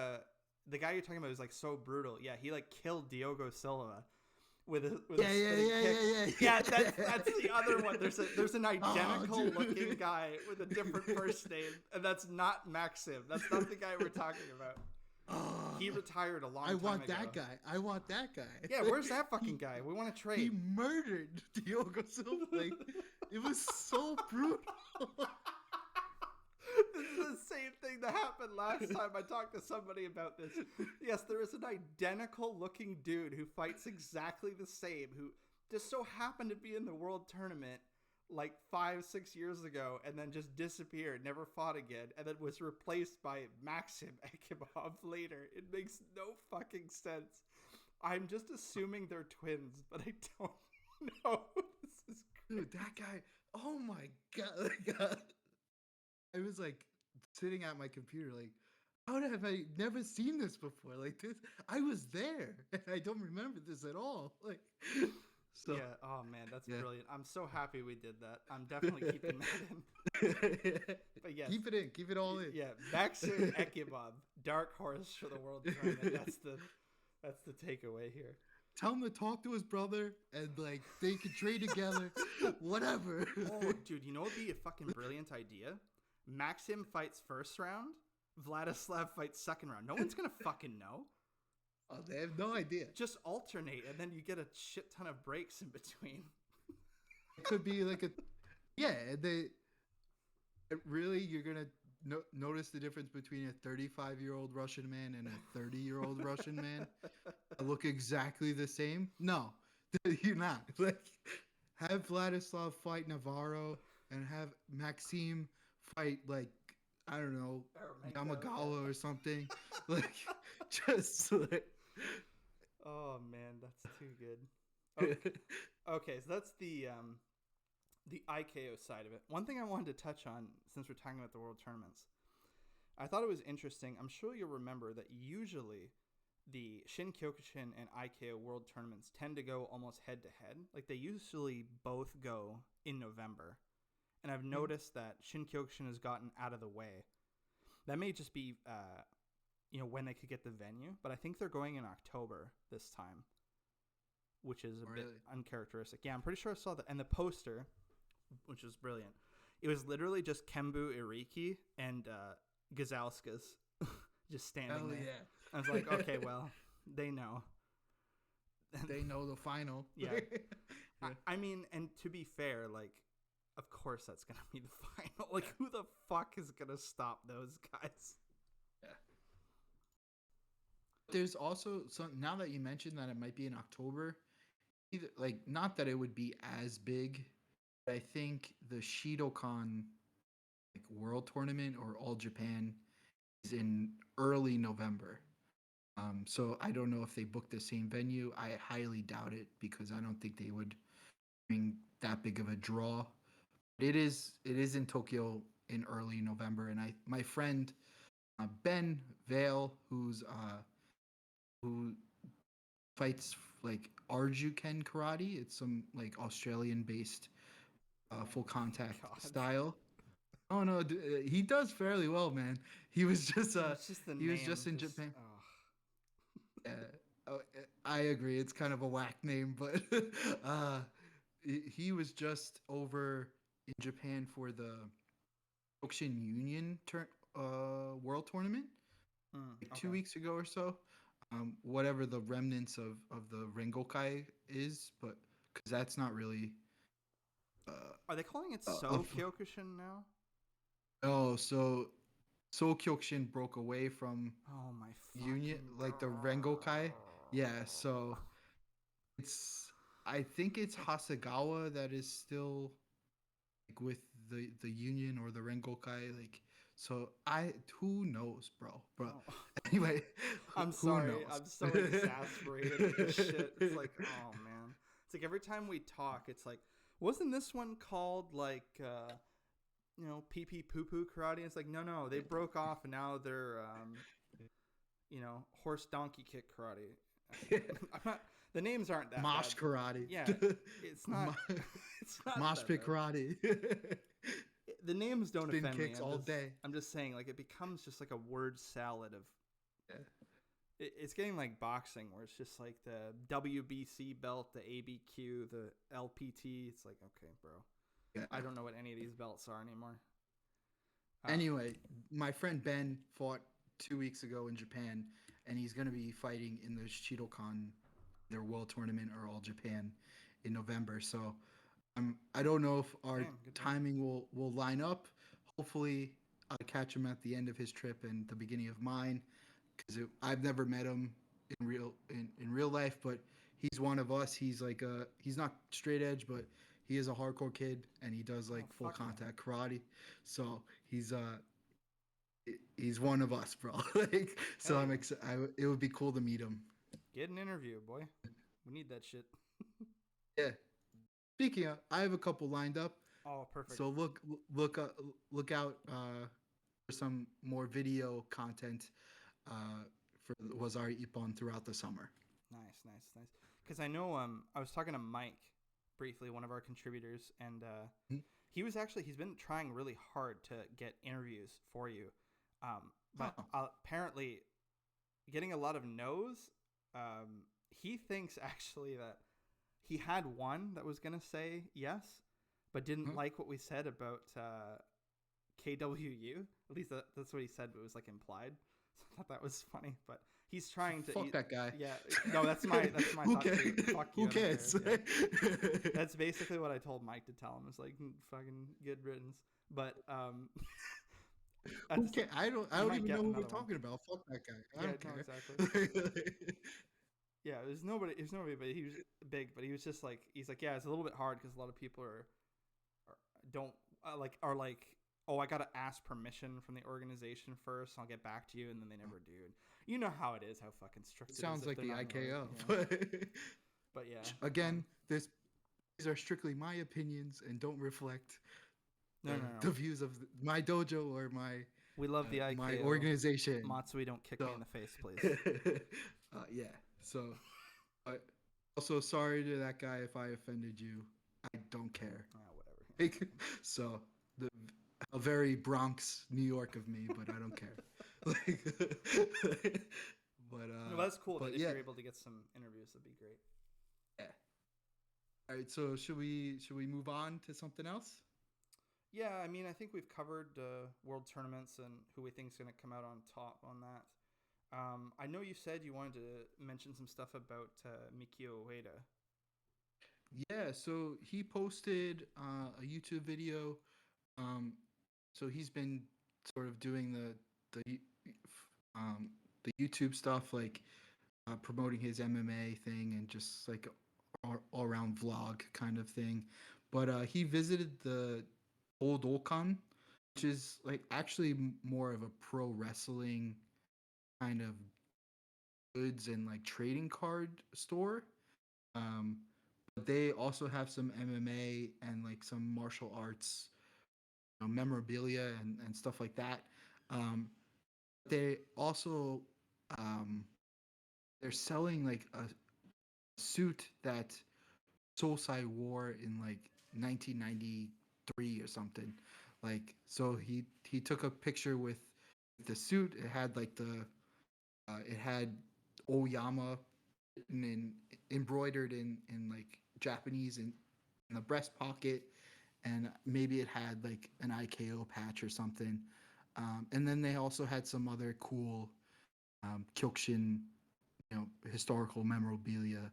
the guy you're talking about is like so brutal. Yeah, he like killed Diogo Silva with a spinning kick. Yeah, that's the other one. There's an identical looking guy with a different first name, and that's not Maxim. That's not the guy we're talking about. He retired a long time ago. I want that guy. Yeah, where's that fucking guy? We want to trade. He murdered Diogo Silva. Like, it was so brutal. This is the same thing that happened last time I talked to somebody about this. Yes, there is an identical looking dude who fights exactly the same, who just so happened to be in the world tournament like 5-6 years ago and then just disappeared, never fought again, and then was replaced by Maxim Ekimov later. It makes no fucking sense. I'm just assuming they're twins, but I don't know. This is crazy. Dude, that guy, oh my god. I was like sitting at my computer like, how have I never seen this before? Like this, I was there and I don't remember this at all. Like, so yeah, oh man, that's brilliant. I'm so happy we did that. I'm definitely keeping that in. But yes, keep it all in. Yeah, Maxim Ekimov, dark horse for the world tournament. That's the takeaway here. Tell him to talk to his brother and like they can train together, whatever. Oh, dude, you know what'd be a fucking brilliant idea? Maxim fights first round, Vladislav fights second round. No one's gonna fucking know. Oh, they have no idea. Just alternate, and then you get a shit ton of breaks in between. It could be like really, you're gonna notice the difference between a 35-year-old Russian man and a 30-year-old Russian man that look exactly the same? No, you're not. Like, have Vladislav fight Navarro and have Maxim fight like I don't know, Aramenko, Yamagawa or yeah. something. Like, just like. Oh man, that's too good. Okay, okay, so that's the IKO side of it. One thing I wanted to touch on since we're talking about the world tournaments, I thought it was interesting. I'm sure you'll remember that usually the Shin Kyokushin and IKO world tournaments tend to go almost head to head. Like they usually both go in November. And I've noticed that Shin Kyokushin has gotten out of the way. That may just be, when they could get the venue, but I think they're going in October this time, which is a bit Really? uncharacteristic. Yeah, I'm pretty sure I saw that. And the poster, which was brilliant, it was literally just Kembu Iriki and Gazauskas just standing Hell there. yeah. I was like, okay, well, they know. They know the final. Yeah. Yeah. I mean, and to be fair, like, of course that's going to be the final. Like, who the fuck is going to stop those guys? Yeah. There's also some, now that you mentioned that it might be in October, either like not that it would be as big, but I think the Shidokan like World Tournament or All Japan is in early November. So I don't know if they booked the same venue. I highly doubt it because I don't think they would bring that big of a draw. It is in Tokyo in early November, and my friend Ben Vale, who fights like Arjuken karate. It's some like Australian based full contact God. style. Oh no, he does fairly well, man. He was just It's just the he was name. just in Just, Japan. oh. Uh, I agree. It's kind of a whack name, but uh, he was just over in Japan for the Ocean Union World Tournament like two Okay. weeks ago or so. Whatever the remnants of the Rengokai is, but because that's not really. Uh, Are they calling it uh, So Kyokushin now? oh, so Seoul Kyokushin broke away from Oh my Union, fucking like the Rengokai. god. Yeah, so it's I think it's Hasegawa that is still like with the Union or the Rengokai. Like, so I who knows, bro. Oh. Anyway, I'm who sorry. knows? I'm so exasperated with this shit. It's like, oh man. It's like every time we talk, it's like, wasn't this one called like, pee pee poo poo karate? And it's like, no, they broke off and now they're, horse donkey kick karate. I'm not. The names aren't that bad. Mosh karate. Yeah, it's not. It's not Mosh that pit bad. karate. The names don't Spin offend me. kicks all day. I'm just saying, like, it becomes just like a word salad of. Yeah. It's getting like boxing, where it's just like the WBC belt, the ABQ, the LPT. It's like, okay, bro. Yeah. I don't know what any of these belts are anymore. Anyway, my friend Ben fought 2 weeks ago in Japan, and he's going to be fighting in the Shidokan, their world tournament or All Japan in November. So I don't know if our timing will line up. Hopefully, I'll catch him at the end of his trip and the beginning of mine, because I've never met him in real life, but he's one of us. He's not straight edge, but he is a hardcore kid, and he does like full contact karate. So he's one of us, bro. Like, so I'm excited. It would be cool to meet him. Get an interview, boy. We need that shit. Yeah. Speaking of, I have a couple lined up. Oh, perfect. So look out for some more video content for Wazari Ippon throughout the summer. Nice. Because I know I was talking to Mike briefly, one of our contributors, and he's been trying really hard to get interviews for you, but apparently getting a lot of no's. He thinks actually that he had one that was gonna say yes, but didn't like what we said about KWU. At least that's what he said, but it was like implied. So I thought that was funny, but he's trying to. Fuck that guy. Yeah, no, that's my Who thought too. Fuck you. Who cares? Yeah. That's basically what I told Mike to tell him. It's like fucking good riddance. But who cares? I don't even know who we're talking about. Fuck that guy. I don't care. Exactly. Yeah, it was nobody, but he was big. But he was just like, he's like, yeah, it's a little bit hard because a lot of people are oh, I gotta ask permission from the organization first. I'll get back to you, and then they never do. And you know how it is, how fucking strict It it is sounds if like they're the not in the right. IKO, Yeah. But yeah, again, these are strictly my opinions and don't reflect no, no, the no. views of my dojo or We love the my IKO. organization. Matsui, don't kick me So, in the face, please. yeah. So, I also sorry to that guy if I offended you. I don't care. Whatever. Like, so, the a very Bronx, New York of me, but I don't care. Like, No, that's cool. That but if yeah, you're able to get some interviews, that'd be great. yeah. All right. So should we move on to something else? Yeah, I mean, I think we've covered world tournaments and who we think is going to come out on top on that. I know you said you wanted to mention some stuff about Mikio Ueda. Yeah. So he posted a YouTube video. Um, so he's been sort of doing the um, the YouTube stuff, like promoting his MMA thing and just like all around vlog kind of thing. But he visited the Old Okan, which is like actually more of a pro wrestling kind of goods and like trading card store. Um, but they also have some MMA and like some martial arts, memorabilia and stuff like that. Um, they also um, they're selling like a suit that Soulside wore in like 1993 or something. Like, so he took a picture with the suit. It had like it had Oyama and embroidered in like Japanese in the breast pocket, and maybe it had like an IKO patch or something. And then they also had some other cool Kyokushin, historical memorabilia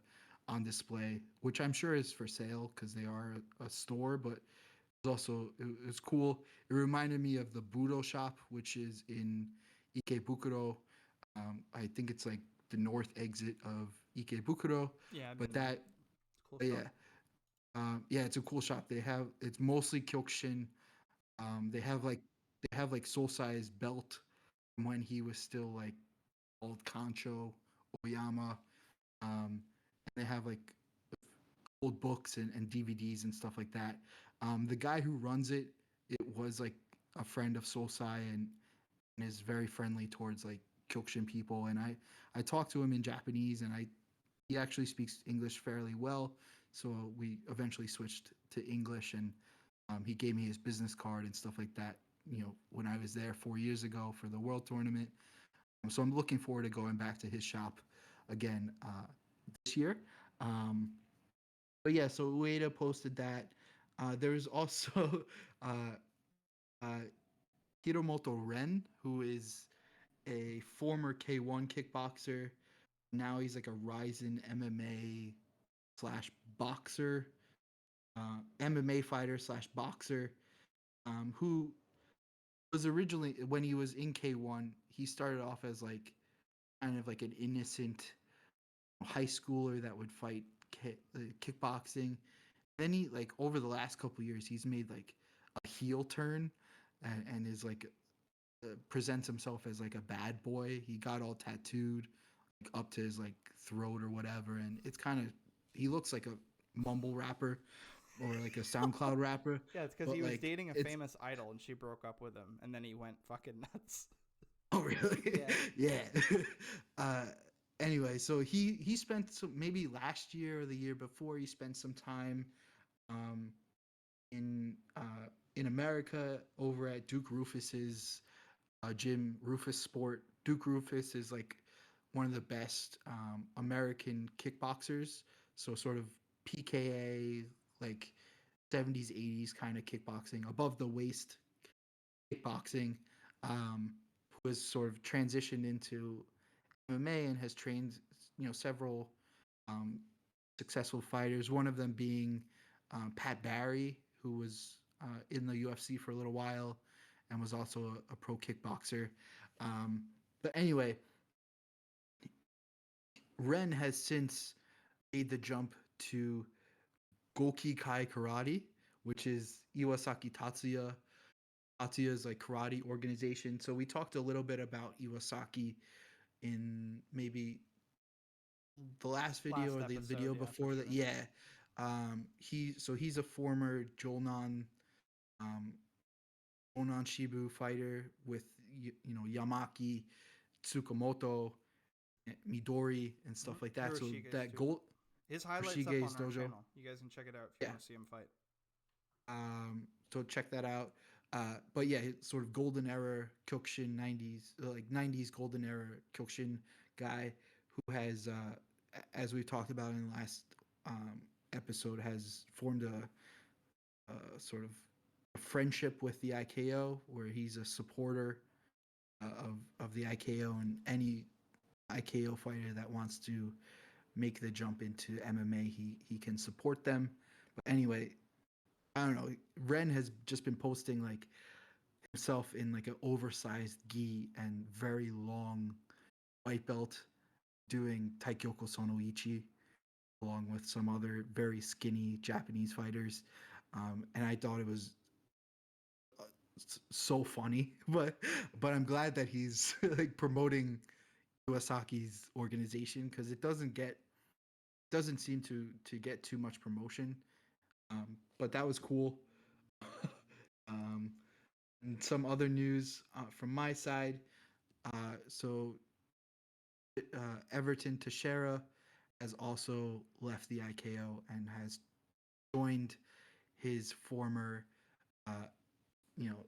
on display, which I'm sure is for sale because they are a store. But it was cool. It reminded me of the Budo shop, which is in Ikebukuro. I think it's like the north exit of Ikebukuro. Yeah, I've But been there. that, It's a cool shop. yeah, yeah, it's a cool shop. It's mostly Kyokushin. They have like Soul Size belt from when he was still like old Concho Oyama. And they have like old books and DVDs and stuff like that. The guy who runs it was like a friend of Soulsai and is very friendly towards like Kyokushin people. And I talked to him in Japanese, and he actually speaks English fairly well. So we eventually switched to English, and he gave me his business card and stuff like that. When I was there 4 years ago for the World Tournament. So I'm looking forward to going back to his shop again this year. Um, but yeah, so Ueda posted that. There's also uh, uh, Hiromoto Ren, who is a former K1 kickboxer. Now he's like a Ryzen MMA slash boxer, MMA fighter slash boxer, who was originally, when he was in K1, he started off as like kind of like an innocent high schooler that would fight kickboxing. Then he, like, over the last couple years, he's made like a heel turn, and is like presents himself as like a bad boy. He got all tattooed like up to his like throat or whatever, and it's kind of, he looks like a mumble rapper or like a SoundCloud rapper. Yeah, it's because But he was like dating a it's famous idol and she broke up with him, and then he went fucking nuts. Oh, really? Yeah. Yeah. uh, anyway, so he spent some, maybe last year or the year before, he spent some time um, in in America over at Duke Rufus's gym, Rufus Sport. Duke Rufus is like one of the best American kickboxers. So sort of PKA, like 70s, 80s kind of kickboxing, above the waist kickboxing. Who has sort of transitioned into MMA and has trained, several um, successful fighters. One of them being Pat Barry, who was in the UFC for a little while and was also a pro kickboxer. But anyway, Ren has since made the jump to Goki Kai Karate, which is Iwasaki Tatsuya Atiya's like karate organization. So we talked a little bit about Iwasaki in maybe the last video Last or the episode, video yeah, for before that. sure. Yeah. He's a former um, Jonan Shibu fighter with Yamaki, Tsukamoto, Midori, and stuff like that. So Hiroshige's that too. gold His highlights up Hiroshige's on our dojo. channel. You guys can check it out if you Yeah. want to see him fight. So check that out. But yeah, sort of golden era Kyokushin 90s, like 90s golden era Kyokushin guy who has, as we talked about in the last episode, has formed a sort of a friendship with the IKO, where he's a supporter of the IKO, and any IKO fighter that wants to make the jump into MMA, he can support them. But anyway, I don't know. Ren has just been posting like himself in like an oversized gi and very long white belt doing Taikyoku Sonoichi along with some other very skinny Japanese fighters. And I thought it was so funny, but I'm glad that he's like promoting Iwasaki's organization because it doesn't seem to get too much promotion. But that was cool. um, and some other news from my side. So Everton Teixeira has also left the IKO and has joined his former, uh, you know,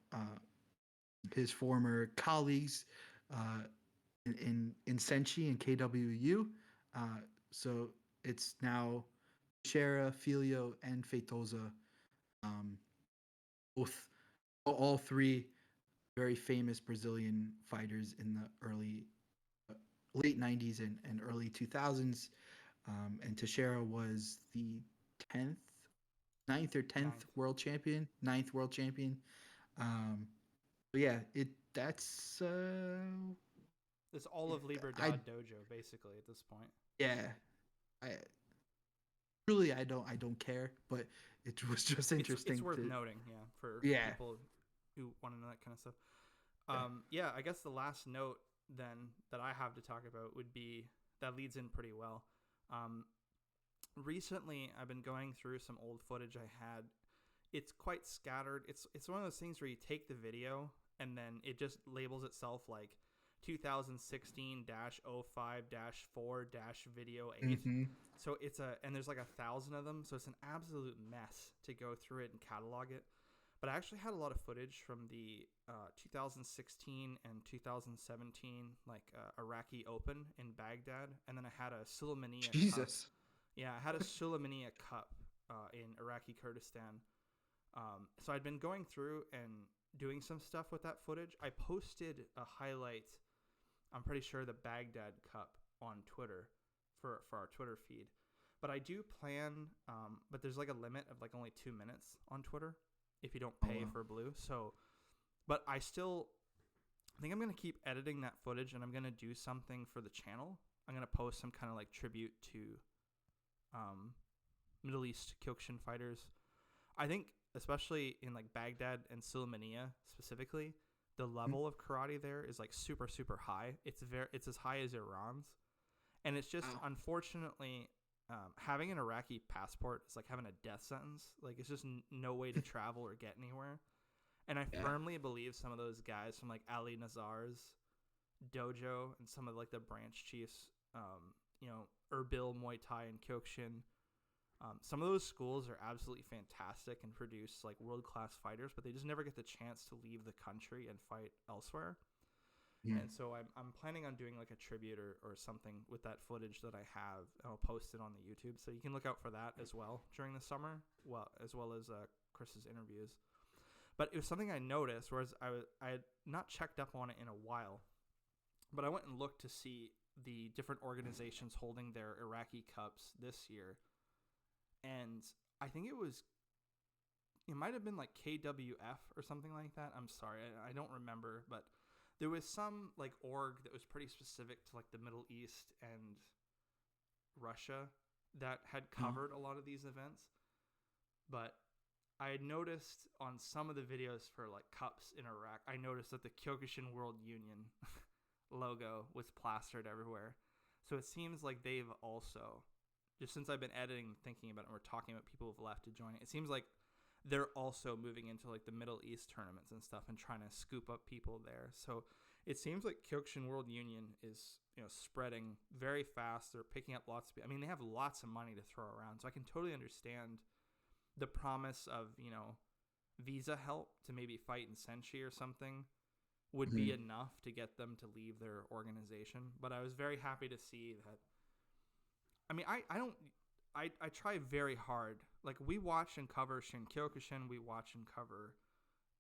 his former colleagues uh, in Senshi and KWU. So it's now Teixeira, Filio, and Feitosa, um, both all three very famous Brazilian fighters in the late 90s and early 2000s. And Teixeira was the 10th, ninth or 10th Ninth. world champion, ninth world champion. Um, but yeah, that's This all of I Liberdad dojo, basically, at this point. yeah, I truly I don't care, but it was just It's interesting worth to noting, yeah, for yeah. people who want to know that kind of stuff. Yeah, I guess the last note then that I have to talk about would be that leads in pretty well. Um, Recently, I've been going through some old footage I had. It's quite scattered. It's one of those things where you take the video and then it just labels itself like 2016-05-4- video 8. Mm-hmm. So and there's like 1,000 of them. So it's an absolute mess to go through it and catalog it. But I actually had a lot of footage from the 2016 and 2017 Iraqi Open in Baghdad, and then I had a Suleimania Cup. Jesus. Yeah, I had a Suleimania Cup in Iraqi Kurdistan. So I'd been going through and doing some stuff with that footage. I posted a highlight, I'm pretty sure the Baghdad Cup on Twitter for our Twitter feed. But I do plan, but there's like a limit of like only 2 minutes on Twitter if you don't pay for Blue. So, but I think I'm going to keep editing that footage and I'm going to do something for the channel. I'm going to post some kind of like tribute to Middle East Kyokushin fighters. I think especially in like Baghdad and Suleimania specifically, the level of karate there is like super, super high. It's as high as Iran's. And it's just, unfortunately, having an Iraqi passport is like having a death sentence. Like, it's just no way to travel or get anywhere. And I firmly believe some of those guys from like Ali Nazar's dojo and some of like the branch chiefs, Erbil, Muay Thai, and Kyokushin, some of those schools are absolutely fantastic and produce like world-class fighters, but they just never get the chance to leave the country and fight elsewhere. And so I'm planning on doing like a tribute or something with that footage that I have. I'll post it on the YouTube, so you can look out for that as well during the summer, as well as Chris's interviews. But it was something I noticed, whereas I had not checked up on it in a while, but I went and looked to see the different organizations holding their Iraqi Cups this year, and I think it might have been like KWF or something like that. I'm sorry, I don't remember, but there was some like org that was pretty specific to like the Middle East and Russia that had covered a lot of these events. But I had noticed on some of the videos for like cups in Iraq, I noticed that the Kyokushin World Union logo was plastered everywhere. So it seems like they've also, just since I've been editing, thinking about it, and we're talking about people who've left to join it seems like they're also moving into like the Middle East tournaments and stuff and trying to scoop up people there. So it seems like Kyokushin World Union is, spreading very fast. They're picking up lots of people. I mean, they have lots of money to throw around. So I can totally understand the promise of, visa help to maybe fight in Senshi or something would be enough to get them to leave their organization. But I was very happy to see that. I mean, I try very hard. Like, we watch and cover Shin Kyokushin, we watch and cover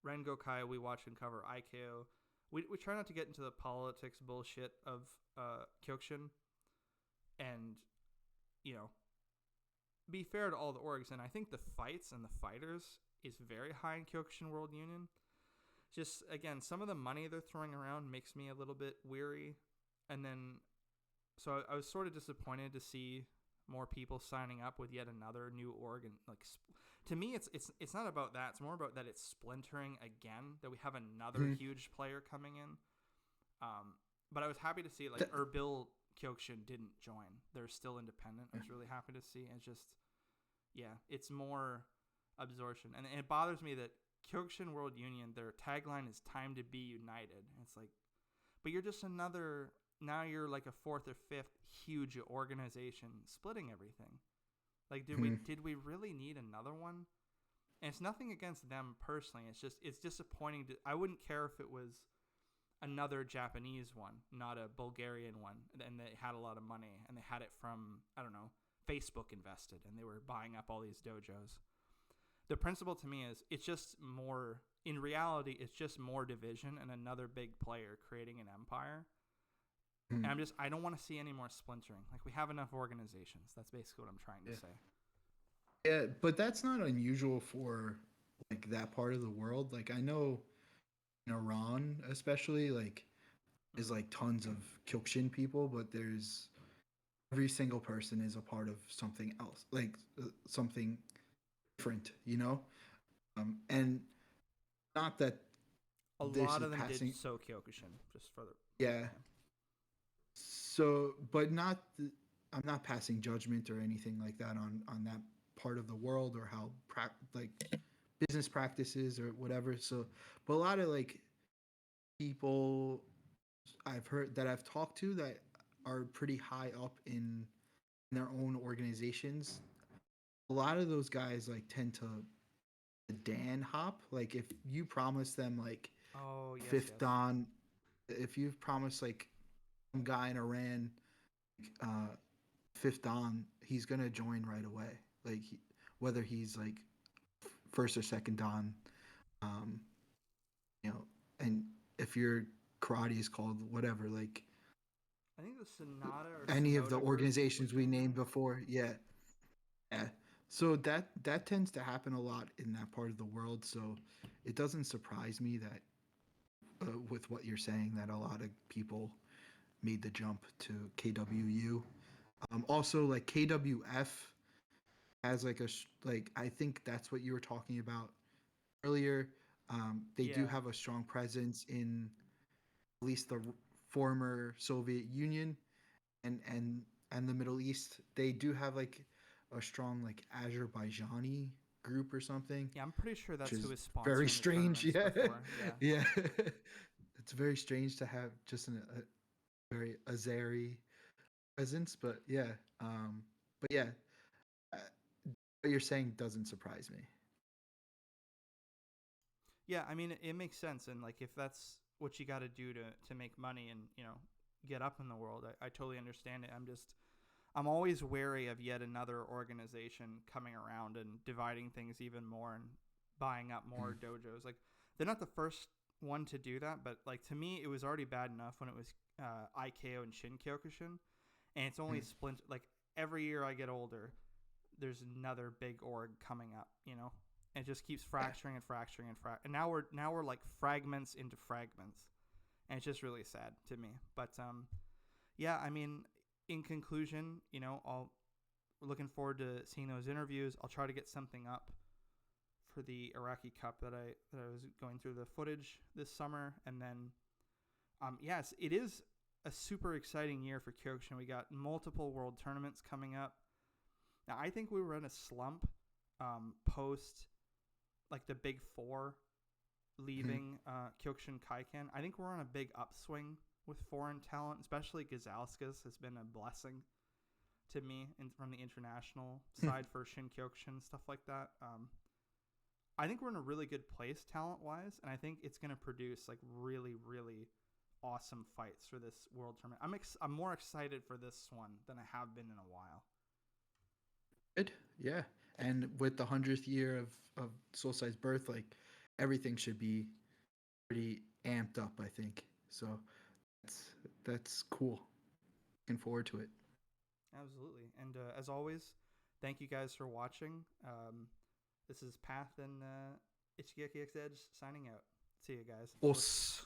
Rengokai, we watch and cover IKO. We try not to get into the politics bullshit of Kyokushin and, be fair to all the orgs. And I think the fights and the fighters is very high in Kyokushin World Union. Just, again, some of the money they're throwing around makes me a little bit weary. And then, so I was sort of disappointed to see more people signing up with yet another new org. And, like, to me, it's not about that. It's more about that it's splintering again, that we have another huge player coming in. But I was happy to see, like, Erbil Kyokushin didn't join. They're still independent. I was really happy to see. It's just, it's more absorption. And it bothers me that Kyokushin World Union, their tagline is "Time to be united." And it's like, but you're just another. Now you're like a fourth or fifth huge organization splitting everything. Like, did we really need another one? And it's nothing against them personally. It's disappointing. I wouldn't care if it was another Japanese one, not a Bulgarian one, and they had a lot of money and they had it from, I don't know, Facebook invested and they were buying up all these dojos. The principle to me is it's just more, in reality, it's just more division and another big player creating an empire. And I don't want to see any more splintering. Like, we have enough organizations. That's basically what I'm trying to say. Yeah, but that's not unusual for like that part of the world. Like, I know in Iran, especially, like, there's like tons of Kyokushin people, but there's every single person is a part of something else, like something different, and not that a lot of them did so Kyokushin, just for the So, but not I'm not passing judgment or anything like that on that part of the world or how like business practices or whatever. So, but a lot of like people I've heard that I've talked to that are pretty high up in their own organizations, a lot of those guys like tend to Dan hop. Like, if you promise them like fifth Dan, if you've promised like some guy in Iran fifth Dan, he's gonna join right away. Like, whether he's like first or second Dan, and if your karate is called whatever, like I think the Sonata or any of the organizations we named before, yeah. So that tends to happen a lot in that part of the world. So it doesn't surprise me that with what you're saying, that a lot of people made the jump to KWU. Also, like, KWF has like I think that's what you were talking about earlier. They do have a strong presence in at least the former Soviet Union and the Middle East. They do have like a strong like Azerbaijani group or something. Yeah, I'm pretty sure that's who was sponsoring. Very strange. Yeah. Yeah. It's very strange to have just a very Azeri presence, but what you're saying doesn't surprise me. Yeah, I mean, it makes sense, and like, if that's what you got to do to make money and get up in the world, I totally understand it. I'm always wary of yet another organization coming around and dividing things even more and buying up more dojos. Like, they're not the first one to do that, but like, to me, it was already bad enough when it was IKO and Shin Kyokushin, and it's only like, every year I get older, there's another big org coming up, and it just keeps fracturing and fracturing and now we're like fragments into fragments, and it's just really sad to me. But I mean, in conclusion, we're looking forward to seeing those interviews. I'll try to get something up for the Iraqi Cup that I was going through the footage this summer, and then yes, it is a super exciting year for Kyokushin. We got multiple world tournaments coming up. Now I think we were in a slump post like the big four leaving Kyokushin Kaiken. I think we're on a big upswing with foreign talent, especially Gazauskas has been a blessing to me from the international side for Shin Kyokushin, stuff like that. I think we're in a really good place talent-wise, and I think it's going to produce like really, really awesome fights for this world tournament. I'm more excited for this one than I have been in a while. Good, yeah. And with the 100th year of Soul Side's birth, like everything should be pretty amped up, I think. So that's cool. Looking forward to it. Absolutely. And as always, thank you guys for watching. This is Path and Ichigeki X Edge signing out. See you guys. Os.